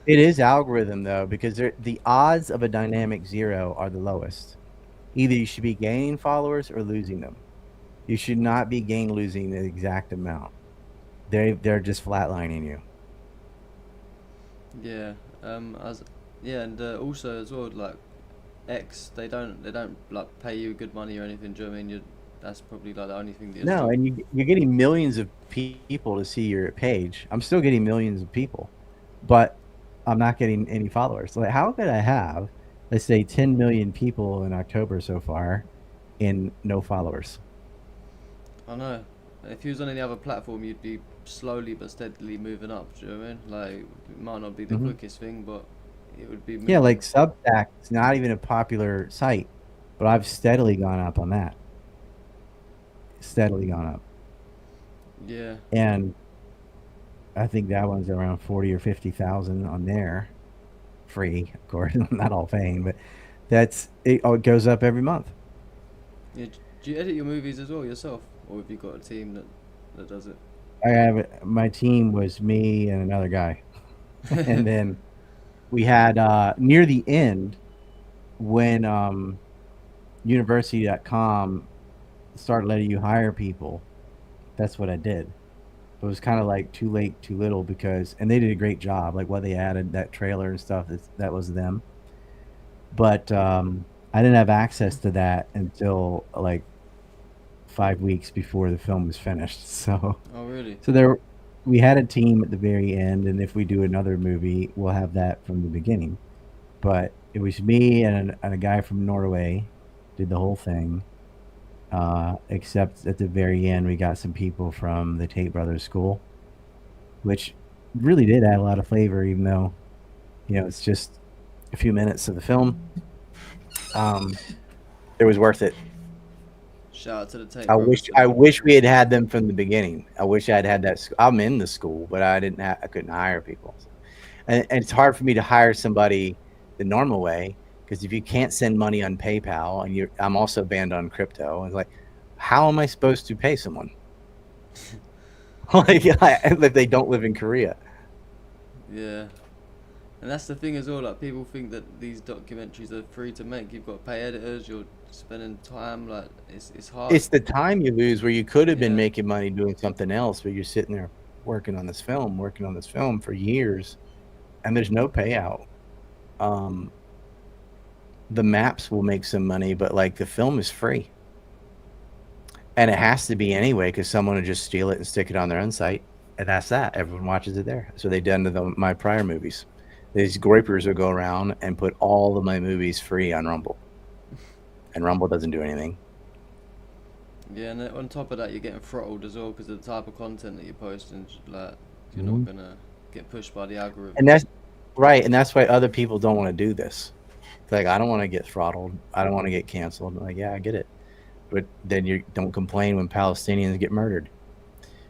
it is algorithm though, because the odds of a dynamic zero are the lowest. Either you should be gaining followers or losing them. You should not be losing the exact amount. They're just flatlining you. yeah, and also as well, like X, they don't like pay you good money or anything. Do you know what I mean? That's probably like the only thing that you're No, still. and you're getting millions of people to see your page. I'm still getting millions of people, but I'm not getting any followers. Like, how could I have, let's say, 10 million people in October so far, and no followers? I know. If you was on any other platform, you'd be slowly but steadily moving up. Do you know what I mean? Like, it might not be the Hmm. quickest thing, but it would be Yeah, like moving. Substack is not even a popular site, but I've steadily gone up on that. Steadily gone up, Yeah. and I think that one's around 40 or 50,000 on there, free, of course, not all paying, but that's it. Oh, it goes up every month. Yeah. Do you edit your movies as well yourself, or have you got a team that does it? I have my team was me and another guy, and then we had near the end when university.com started letting you hire people. That's what I did. It was kind of like too late, too little because, and they did a great job. Like what they added, that trailer and stuff, that was them. But I didn't have access to that until like 5 weeks before the film was finished. So, Oh, really? so there, we had a team at the very end, and if we do another movie, we'll have that from the beginning. But it was me and a guy from Norway did the whole thing. Except at the very end, we got some people from the Tate Brothers School, which really did add a lot of flavor, even though it's just a few minutes of the film. Um, it was worth it. Shout out to the Tate I brothers wish for I that. wish we had them from the beginning. I wish I'd had that. I'm in the school, but I couldn't hire people, and it's hard for me to hire somebody the normal way because if you can't send money on PayPal and I'm also banned on crypto. It's like, how am I supposed to pay someone? Like if they don't live in Korea. Yeah. And that's the thing as well. Like, people think that these documentaries are free to make. You've got to pay editors. You're spending time. Like, it's hard. It's the time you lose where you could have been Yeah. making money doing something else, but you're sitting there working on this film for years, and there's no payout. Um, the maps will make some money, but like the film is free, and it has to be anyway because someone will just steal it and stick it on their own site, and that's that. Everyone watches it there. So they've done to my prior movies. These groypers will go around and put all of my movies free on Rumble, and Rumble doesn't do anything. Yeah, and then on top of that, you're getting throttled as well because of the type of content that you post, and like, you're not Mhm. gonna get pushed by the algorithm. And that's right, and that's why other people don't want to do this. It's like, I don't want to get throttled. I don't want to get canceled. I'm like, yeah, I get it, but then you don't complain when Palestinians get murdered,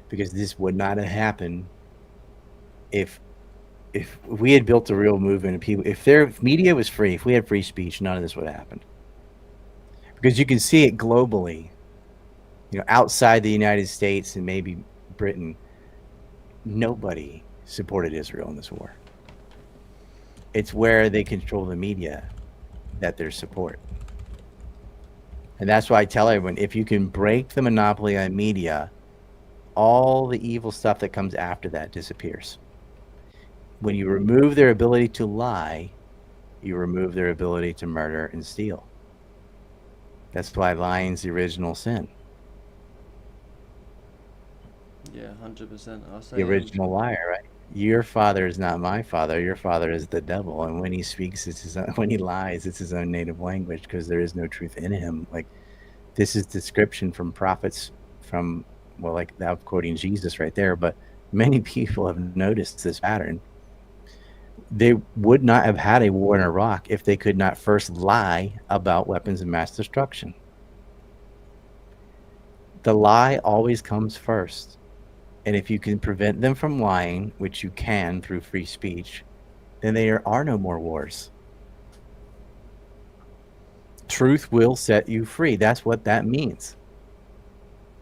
because this would not have happened if we had built a real movement of people. If their media was free, if we had free speech, none of this would have happened. Because you can see it globally, outside the United States and maybe Britain, nobody supported Israel in this war. It's where they control the media that there's support. And that's why I tell everyone, if you can break the monopoly on media, all the evil stuff that comes after that disappears. When you remove their ability to lie, you remove their ability to murder and steal. That's why lying's the original sin. Yeah, 100%. I'll The say, original liar, right? Your father is not my father. Your father is the devil. And when he speaks, when he lies, it's his own native language because there is no truth in him. Like, this is description from prophets from, well, like I'm quoting Jesus right there, but many people have noticed this pattern. They would not have had a war in Iraq if they could not first lie about weapons of mass destruction. The lie always comes first. And if you can prevent them from lying, which you can through free speech, then there are no more wars. Truth will set you free. That's what that means.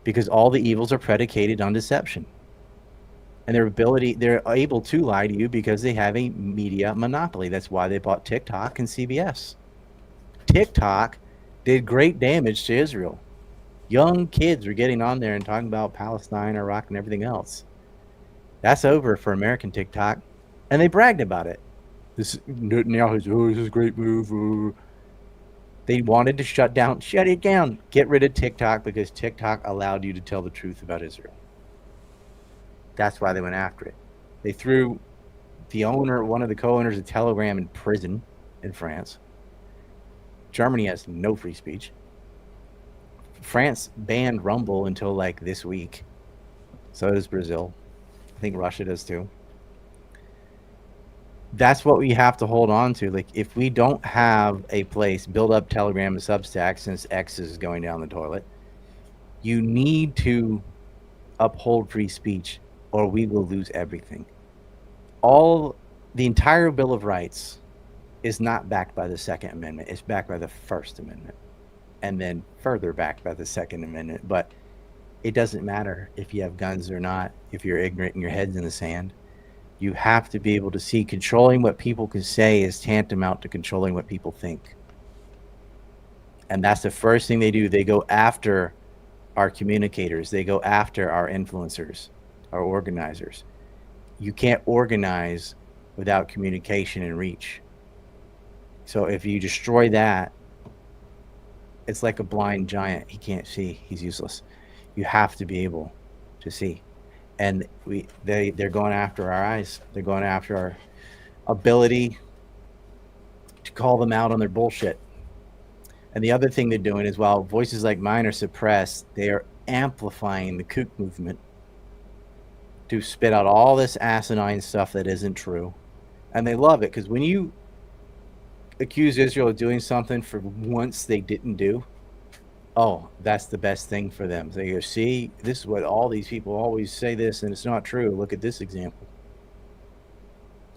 Because all the evils are predicated on deception. And they're able to lie to you because they have a media monopoly. That's why they bought TikTok and CBS. TikTok did great damage to Israel. Young kids were getting on there and talking about Palestine, Iraq, and everything else. That's over for American TikTok, and they bragged about it. This is a great move. They wanted to shut it down, get rid of TikTok because TikTok allowed you to tell the truth about Israel. That's why they went after it. They threw one of the co-owners of Telegram in prison in France. Germany has no free speech. France banned Rumble until like this week. So does Brazil. I think Russia does too. That's what we have to hold on to. Like, if we don't have a place, build up Telegram and Substack since X is going down the toilet, you need to uphold free speech or we will lose everything. The entire Bill of Rights is not backed by the Second Amendment. It's backed by the First Amendment and then further backed by the Second Amendment. But it doesn't matter if you have guns or not, if you're ignorant and your head's in the sand. You have to be able to see controlling what people can say is tantamount to controlling what people think. And that's the first thing they do. They go after our communicators. They go after our influencers, our organizers. You can't organize without communication and reach. So if you destroy that, it's like a blind giant. He can't see. He's useless. You have to be able to see. And they're going after our eyes. They're going after our ability to call them out on their bullshit. And the other thing they're doing is, while voices like mine are suppressed, they are amplifying the kook movement to spit out all this asinine stuff that isn't true. And they love it, because when you accuse Israel of doing something for once they didn't do, oh, that's the best thing for them. They go, see, this is what all these people always say this, and it's not true. Look at this example.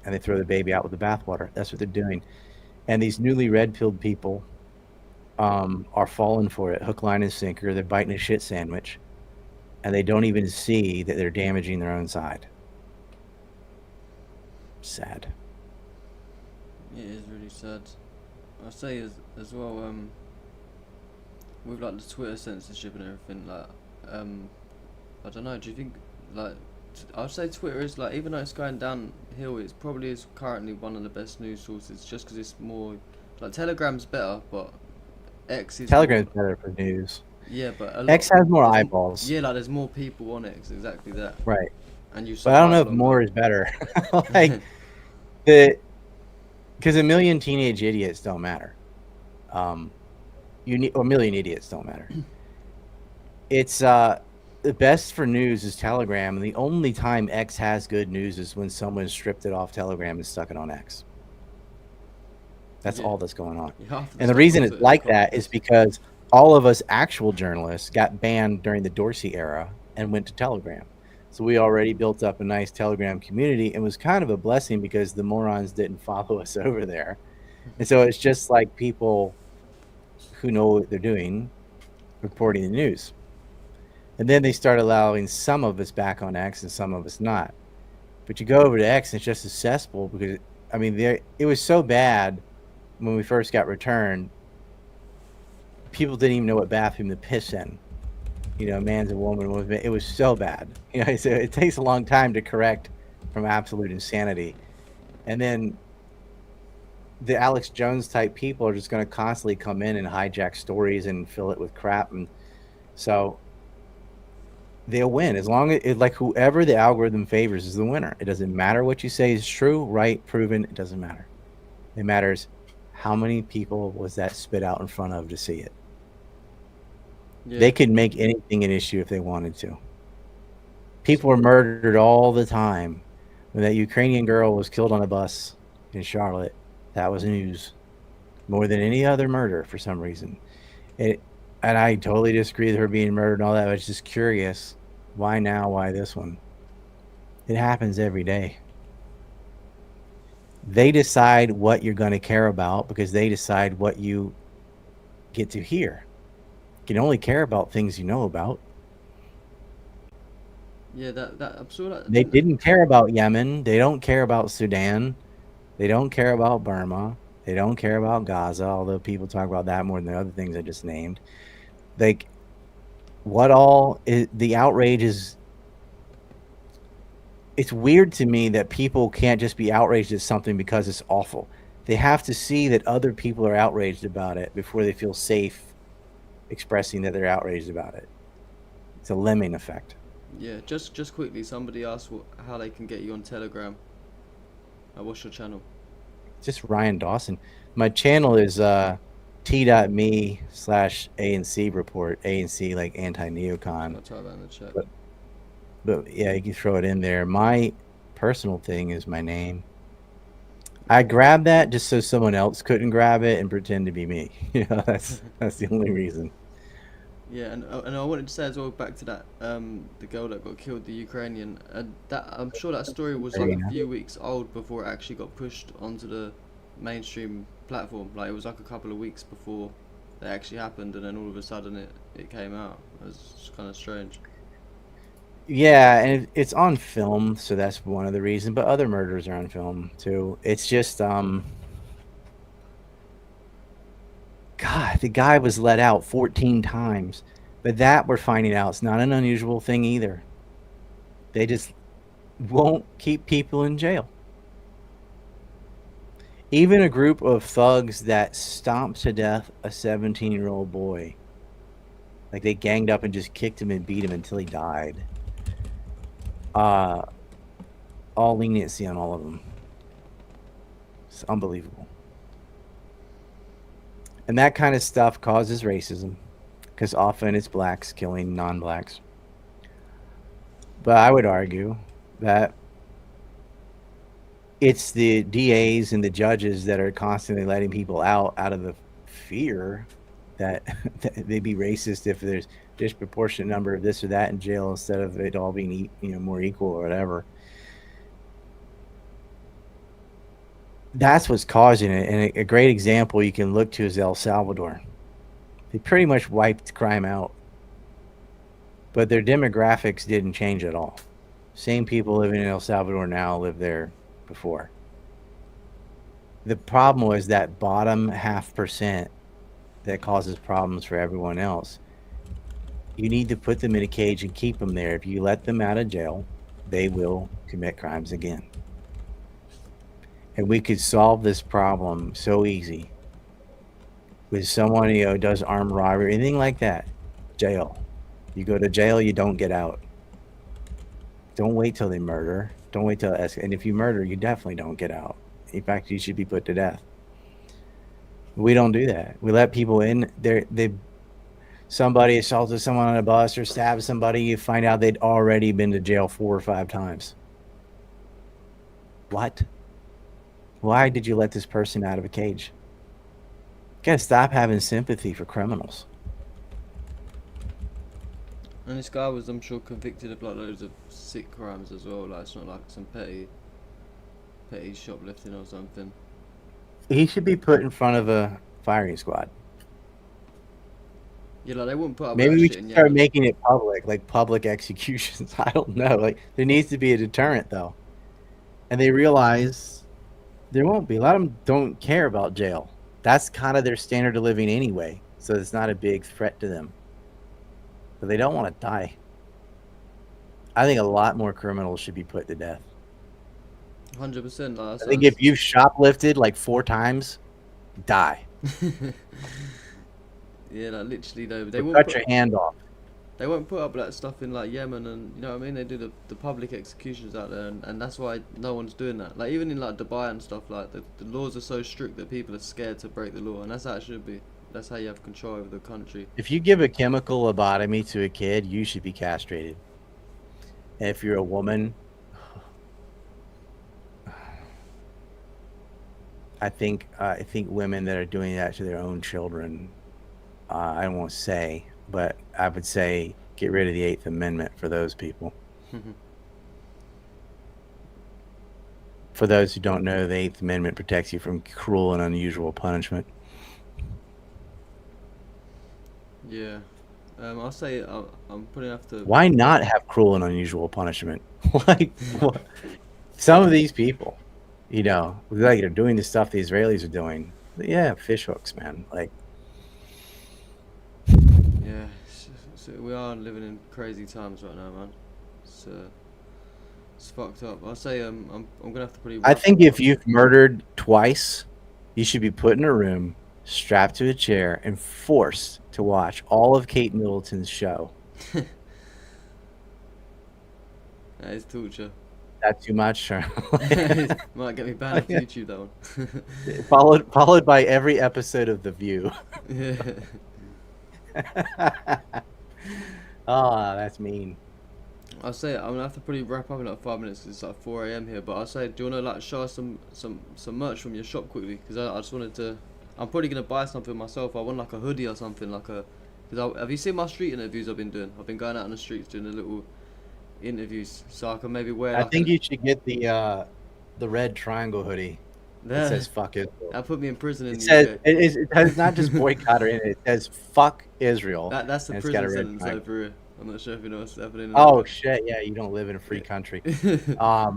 And they throw the baby out with the bathwater. That's what they're doing. And these newly red-pilled people are falling for it, hook, line, and sinker. They're biting a shit sandwich. And they don't even see that they're damaging their own side. Sad. It is really sad. I'll say as well, with like the Twitter censorship and everything, like, I don't know, do you think, like, I'd say Twitter is, like, even though it's going downhill, it probably is currently one of the best news sources, just because it's more, like, Telegram's better, but X is Telegram's better for news. Yeah, but X has more eyeballs. Yeah, like, there's more people on X, exactly that. Right. And you. But I don't know if more is better. Like, because a million teenage idiots don't matter. A million idiots don't matter. It's the best for news is Telegram, and the only time X has good news is when someone stripped it off Telegram and stuck it on X. That's all that's going on. And the reason it's like that is because all of us actual journalists got banned during the Dorsey era and went to Telegram. So we already built up a nice Telegram community, and it was kind of a blessing because the morons didn't follow us over there. And so it's just like people who know what they're doing reporting the news. And then they start allowing some of us back on X and some of us not. But you go over to X and it's just a cesspool, because, I mean, it was so bad when we first got returned. People didn't even know what bathroom to piss in. You know, man's a woman. It was so bad. You know, so it takes a long time to correct from absolute insanity. And then the Alex Jones type people are just going to constantly come in and hijack stories and fill it with crap. And so they'll win as long as like whoever the algorithm favors is the winner. It doesn't matter what you say is true, right, proven. It doesn't matter. It matters how many people was that spit out in front of to see it. Yeah. They could make anything an issue if they wanted to. People were murdered all the time. When that Ukrainian girl was killed on a bus in Charlotte, that was news more than any other murder for some reason. And I totally disagree with her being murdered and all that. I was just curious. Why now? Why this one? It happens every day. They decide what you're going to care about because they decide what you get to hear. You can only care about things you know about. Yeah, I'm sure that they didn't care about Yemen. They don't care about Sudan. They don't care about Burma. They don't care about Gaza, although people talk about that more than the other things I just named. Like, what all is the outrage is? It's weird to me that people can't just be outraged at something because it's awful. They have to see that other people are outraged about it before they feel safe expressing that they're outraged about it. It's a lemming effect. Yeah, just quickly, somebody asked how they can get you on Telegram. What's your channel? Just Ryan Dawson. My channel is t.me/ANC report. ANC like anti-neocon. I'll type that in the chat. But yeah, you can throw it in there. My personal thing is my name. I grabbed that just so someone else couldn't grab it and pretend to be me. You know, that's the only reason. Yeah, and I wanted to say as well, back to that the girl that got killed, the Ukrainian, and that I'm sure that story was like a few weeks old before it actually got pushed onto the mainstream platform. Like it was like a couple of weeks before they actually happened, and then all of a sudden it came out. It was kind of strange. Yeah, and it's on film, so that's one of the reasons. But other murders are on film too. It's just God, the guy was let out 14 times. But that we're finding out is not an unusual thing either. They just won't keep people in jail. Even a group of thugs that stomped to death a 17-year-old boy, like they ganged up and just kicked him and beat him until he died. All leniency on all of them. It's unbelievable. And that kind of stuff causes racism, because often it's blacks killing non-blacks. But I would argue that it's the DAs and the judges that are constantly letting people out of the fear that they'd be racist if there's disproportionate number of this or that in jail instead of it all being more equal or whatever. That's what's causing it. And a great example you can look to is El Salvador. They pretty much wiped crime out, but their demographics didn't change at all. Same people living in El Salvador now live there before. The problem was that bottom 0.5% that causes problems for everyone else. You need to put them in a cage and keep them there. If you let them out of jail, they will commit crimes again. And we could solve this problem so easy with someone does armed robbery, anything like that. Jail. You go to jail, you don't get out. Don't wait till they murder. Don't wait till and if you murder, you definitely don't get out. In fact, you should be put to death. We don't do that. We let people in. Somebody assaulted someone on a bus or stabbed somebody. You find out they'd already been to jail 4 or 5 times. What? Why did you let this person out of a cage? You gotta stop having sympathy for criminals. And this guy was, I'm sure, convicted of like loads of sick crimes as well. Like it's not like some petty shoplifting or something. He should be put in front of a firing squad. Yeah, like they wouldn't put up. Maybe with we that shit should in start Yemen. making it public, like public executions. I don't know. Like there needs to be a deterrent though, and they realize there won't be. A lot of them don't care about jail. That's kind of their standard of living anyway, so it's not a big threat to them. But they don't want to die. I think a lot more criminals should be put to death. 100%. I think if you've shoplifted like 4 times, die. Yeah, like literally though. They won't cut your hand off. They won't put up that stuff in like Yemen, and you know what I mean. They do the public executions out there, and that's why no one's doing that. Like even in like Dubai and stuff, like the laws are so strict that people are scared to break the law, and that's how it should be. That's how you have control over the country. If you give a chemical lobotomy to a kid, you should be castrated. And if you're a woman, I think women that are doing that to their own children, I won't say, but I would say get rid of the 8th Amendment for those people. For those who don't know, the 8th Amendment protects you from cruel and unusual punishment. Yeah. I'll say I'm putting up to. Why not have cruel and unusual punishment? Like, what? Some of these people, like they're doing the stuff the Israelis are doing. Yeah, fish hooks, man. Like, yeah, so we are living in crazy times right now, man. It's fucked up. I'll say I'm gonna have to pretty. I think if you've murdered twice, you should be put in a room, strapped to a chair, and forced to watch all of Kate Middleton's show. That is torture. That's too much. Might get me banned off YouTube, that one. followed by every episode of The View. Yeah. Oh, that's mean. I'll say I'm gonna have to probably wrap up in like 5 minutes 'cause it's like 4 a.m. here. But I'll say, do you wanna like show us some merch from your shop quickly? Because I just wanted to. I'm probably gonna buy something myself. I want like a hoodie or something like a. Have you seen my street interviews I've been doing? I've been going out on the streets doing the little interviews, so I can maybe wear. I think you should get the red triangle hoodie. Yeah. It says "fuck Israel." That put me in prison in It the says UK. it has not just boycott in it. It says "fuck Israel." That's the and it's got prison a red sentence triangle. over here. I'm not sure if you know what's happening. Oh shit! Yeah, you don't live in a free country. Yeah,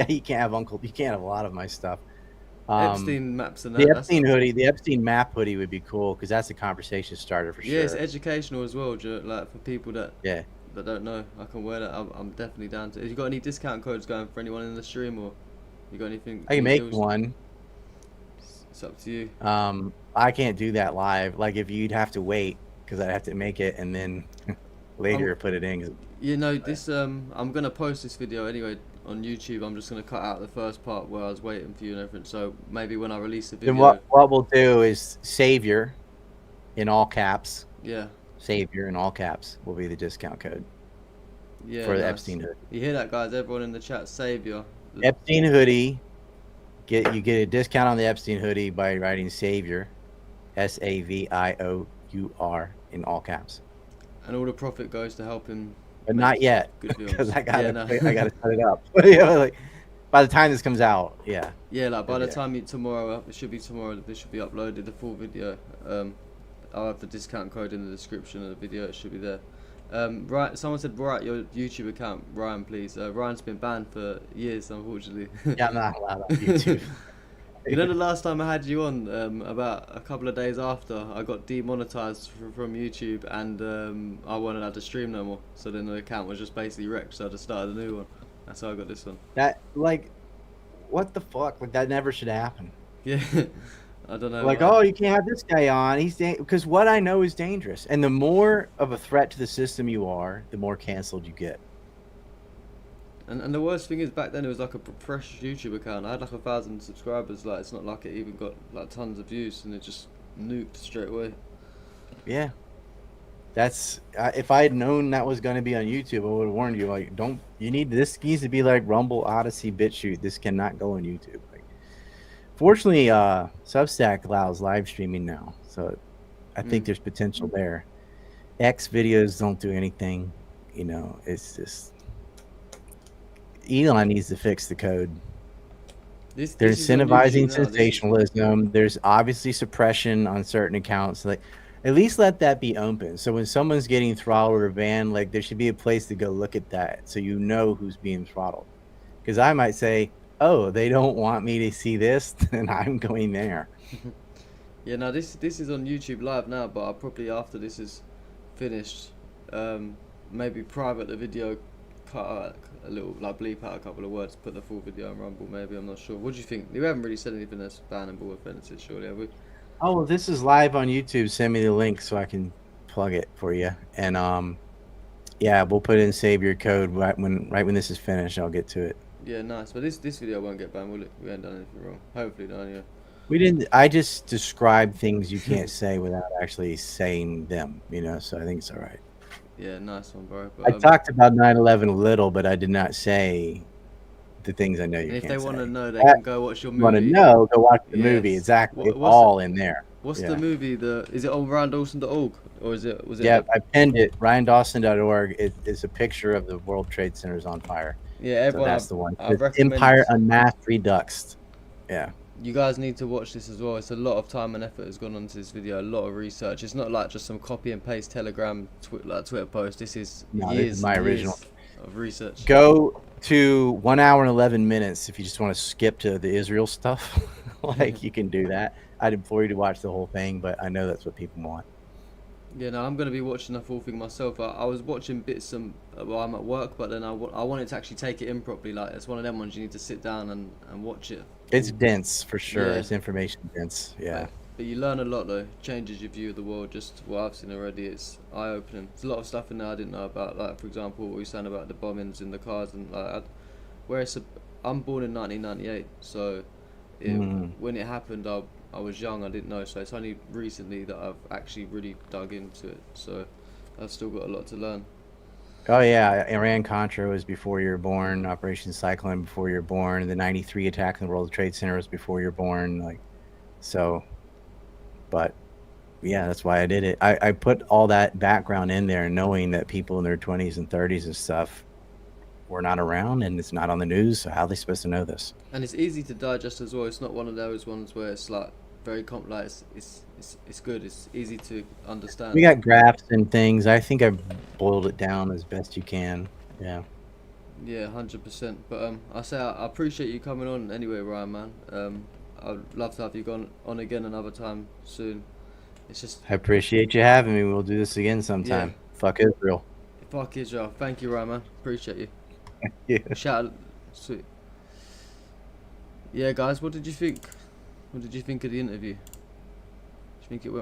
you can't have You can't have a lot of my stuff. Epstein maps and that. The Epstein hoodie, the Epstein map hoodie would be cool because that's a conversation starter for sure. Yeah, it's educational as well, like for people that Yeah. that don't know. I can wear that. I'm definitely down to. Have you got any discount codes going for anyone in the stream, or you got anything? I can any make deals? one. It's up to you. I can't do that live. Like if you'd have to wait because I'd have to make it and then later put it in. You know this. I'm gonna post this video anyway on YouTube. I'm just gonna cut out the first part where I was waiting for you and everything. So maybe when I release the video. Then what we'll do is Savior, in all caps. Yeah. Savior in all caps will be the discount code. Yeah. For the nice. Epstein hoodie. You hear that, guys? Everyone in the chat, Savior. Epstein hoodie. You get a discount on the Epstein hoodie by writing Savior, SAVIOUR in all caps. And all the profit goes to help him. But not yet, Good films. because I gotta no. I gotta set it up. Yeah, like, by the time this comes out, yeah. Yeah, like by the time it should be tomorrow. This should be uploaded. The full video. I'll have the discount code in the description of the video. It should be there. Right, someone said write your YouTube account, Ryan, please. Ryan's been banned for years, unfortunately. Yeah, I'm not allowed on YouTube. You know, the last time I had you on, about a couple of days after, I got demonetized from YouTube, and I wasn't allowed to stream no more. So then the account was just basically wrecked. So I just started a new one. That's how I got this one. That what the fuck? Like that never should happen. Yeah, I don't know. Like, oh, you can't have this guy on. He's because what I know is dangerous, and the more of a threat to the system you are, the more canceled you get. And the worst thing is, back then it was like a fresh YouTube account. I had like 1,000 subscribers. Like, it's not like it even got like tons of views, and it just nuked straight away. Yeah, that's if I had known that was going to be on YouTube, I would have warned you. Like, this needs to be like Rumble, Odyssey, BitChute. This cannot go on YouTube. Like, fortunately, Substack allows live streaming now, so I think there's potential there. X videos don't do anything. You know, it's just. Elon needs to fix the code. They're incentivizing sensationalism. There's obviously suppression on certain accounts. Like, at least let that be open. So when someone's getting throttled or banned, like there should be a place to go look at that, so you know who's being throttled. Because I might say, "Oh, they don't want me to see this," then I'm going there. Yeah, no, this is on YouTube Live now, but I'll probably after this is finished, maybe private the video, cut out a little, like bleep out a couple of words, put the full video on Rumble. Maybe, I'm not sure. What do you think? We haven't really said anything that's bannable offensive, surely, have we? Oh, well, this is live on YouTube. Send me the link so I can plug it for you. And yeah, we'll put in Savior code right when this is finished. I'll get to it. Yeah, nice. But this video won't get banned, will it? We ain't done anything wrong. Hopefully not. Yeah. We didn't. I just described things you can't say without actually saying them. You know, so I think it's all right. Yeah, nice one, bro. But, I talked about 9/11 a little, but I did not say the things I know you can't say. If they want to know, they can go watch your movie. Want to know? Go watch the movie. Exactly. It's all in there. What's the movie? Is it on RyanDawson.org or was it? Yeah, I pinned it. RyanDawson.org. It's a picture of the World Trade Centers on fire. Yeah, everyone. So that's the one. Empire Unmasked Reduxed. Yeah. You guys need to watch this as well. It's a lot of time and effort has gone onto this video. A lot of research. It's not like just some copy and paste Telegram, Twitter post. This is years my original of research. Go to 1 hour and 11 minutes if you just want to skip to the Israel stuff. Like you can do that. I'd implore you to watch the whole thing, but I know that's what people want. Yeah, no, I'm going to be watching the full thing myself. I was watching bits while I'm at work, but then I wanted to actually take it in properly. Like, it's one of them ones you need to sit down and watch it. It's dense for sure. Yeah, It's information dense. Yeah. but you learn a lot though. Changes your view of the world. Just what I've seen already, it's eye opening. There's a lot of stuff in there I didn't know about. Like, for example, what we were saying about the bombings in the cars and like, where I'm born in 1998, so when it happened, I was young. I didn't know, so it's only recently that I've actually really dug into it. So I've still got a lot to learn. Oh yeah, Iran Contra was before you were born. Operation Cyclone before you were born. The '93 attack on the World Trade Center was before you were born. Like, so, but yeah, that's why I did it. I put all that background in there, knowing that people in their 20s and 30s and stuff were not around, and it's not on the news. So how are they supposed to know this? And it's easy to digest as well. It's not one of those ones where it's like very like it's good. It's easy to understand. We got graphs and things. I think I boiled it down as best you can. Yeah. Yeah, 100%. But I appreciate you coming on anyway, Ryan, man. I'd love to have you on again another time soon. It's just I appreciate you having me. We'll do this again sometime. Yeah. Fuck Israel. Fuck Israel. Thank you, Ryan, man. Appreciate you. Yeah. Shout out, sweet. Yeah, guys, what did you think? What did you think of the interview? Do you think it went well?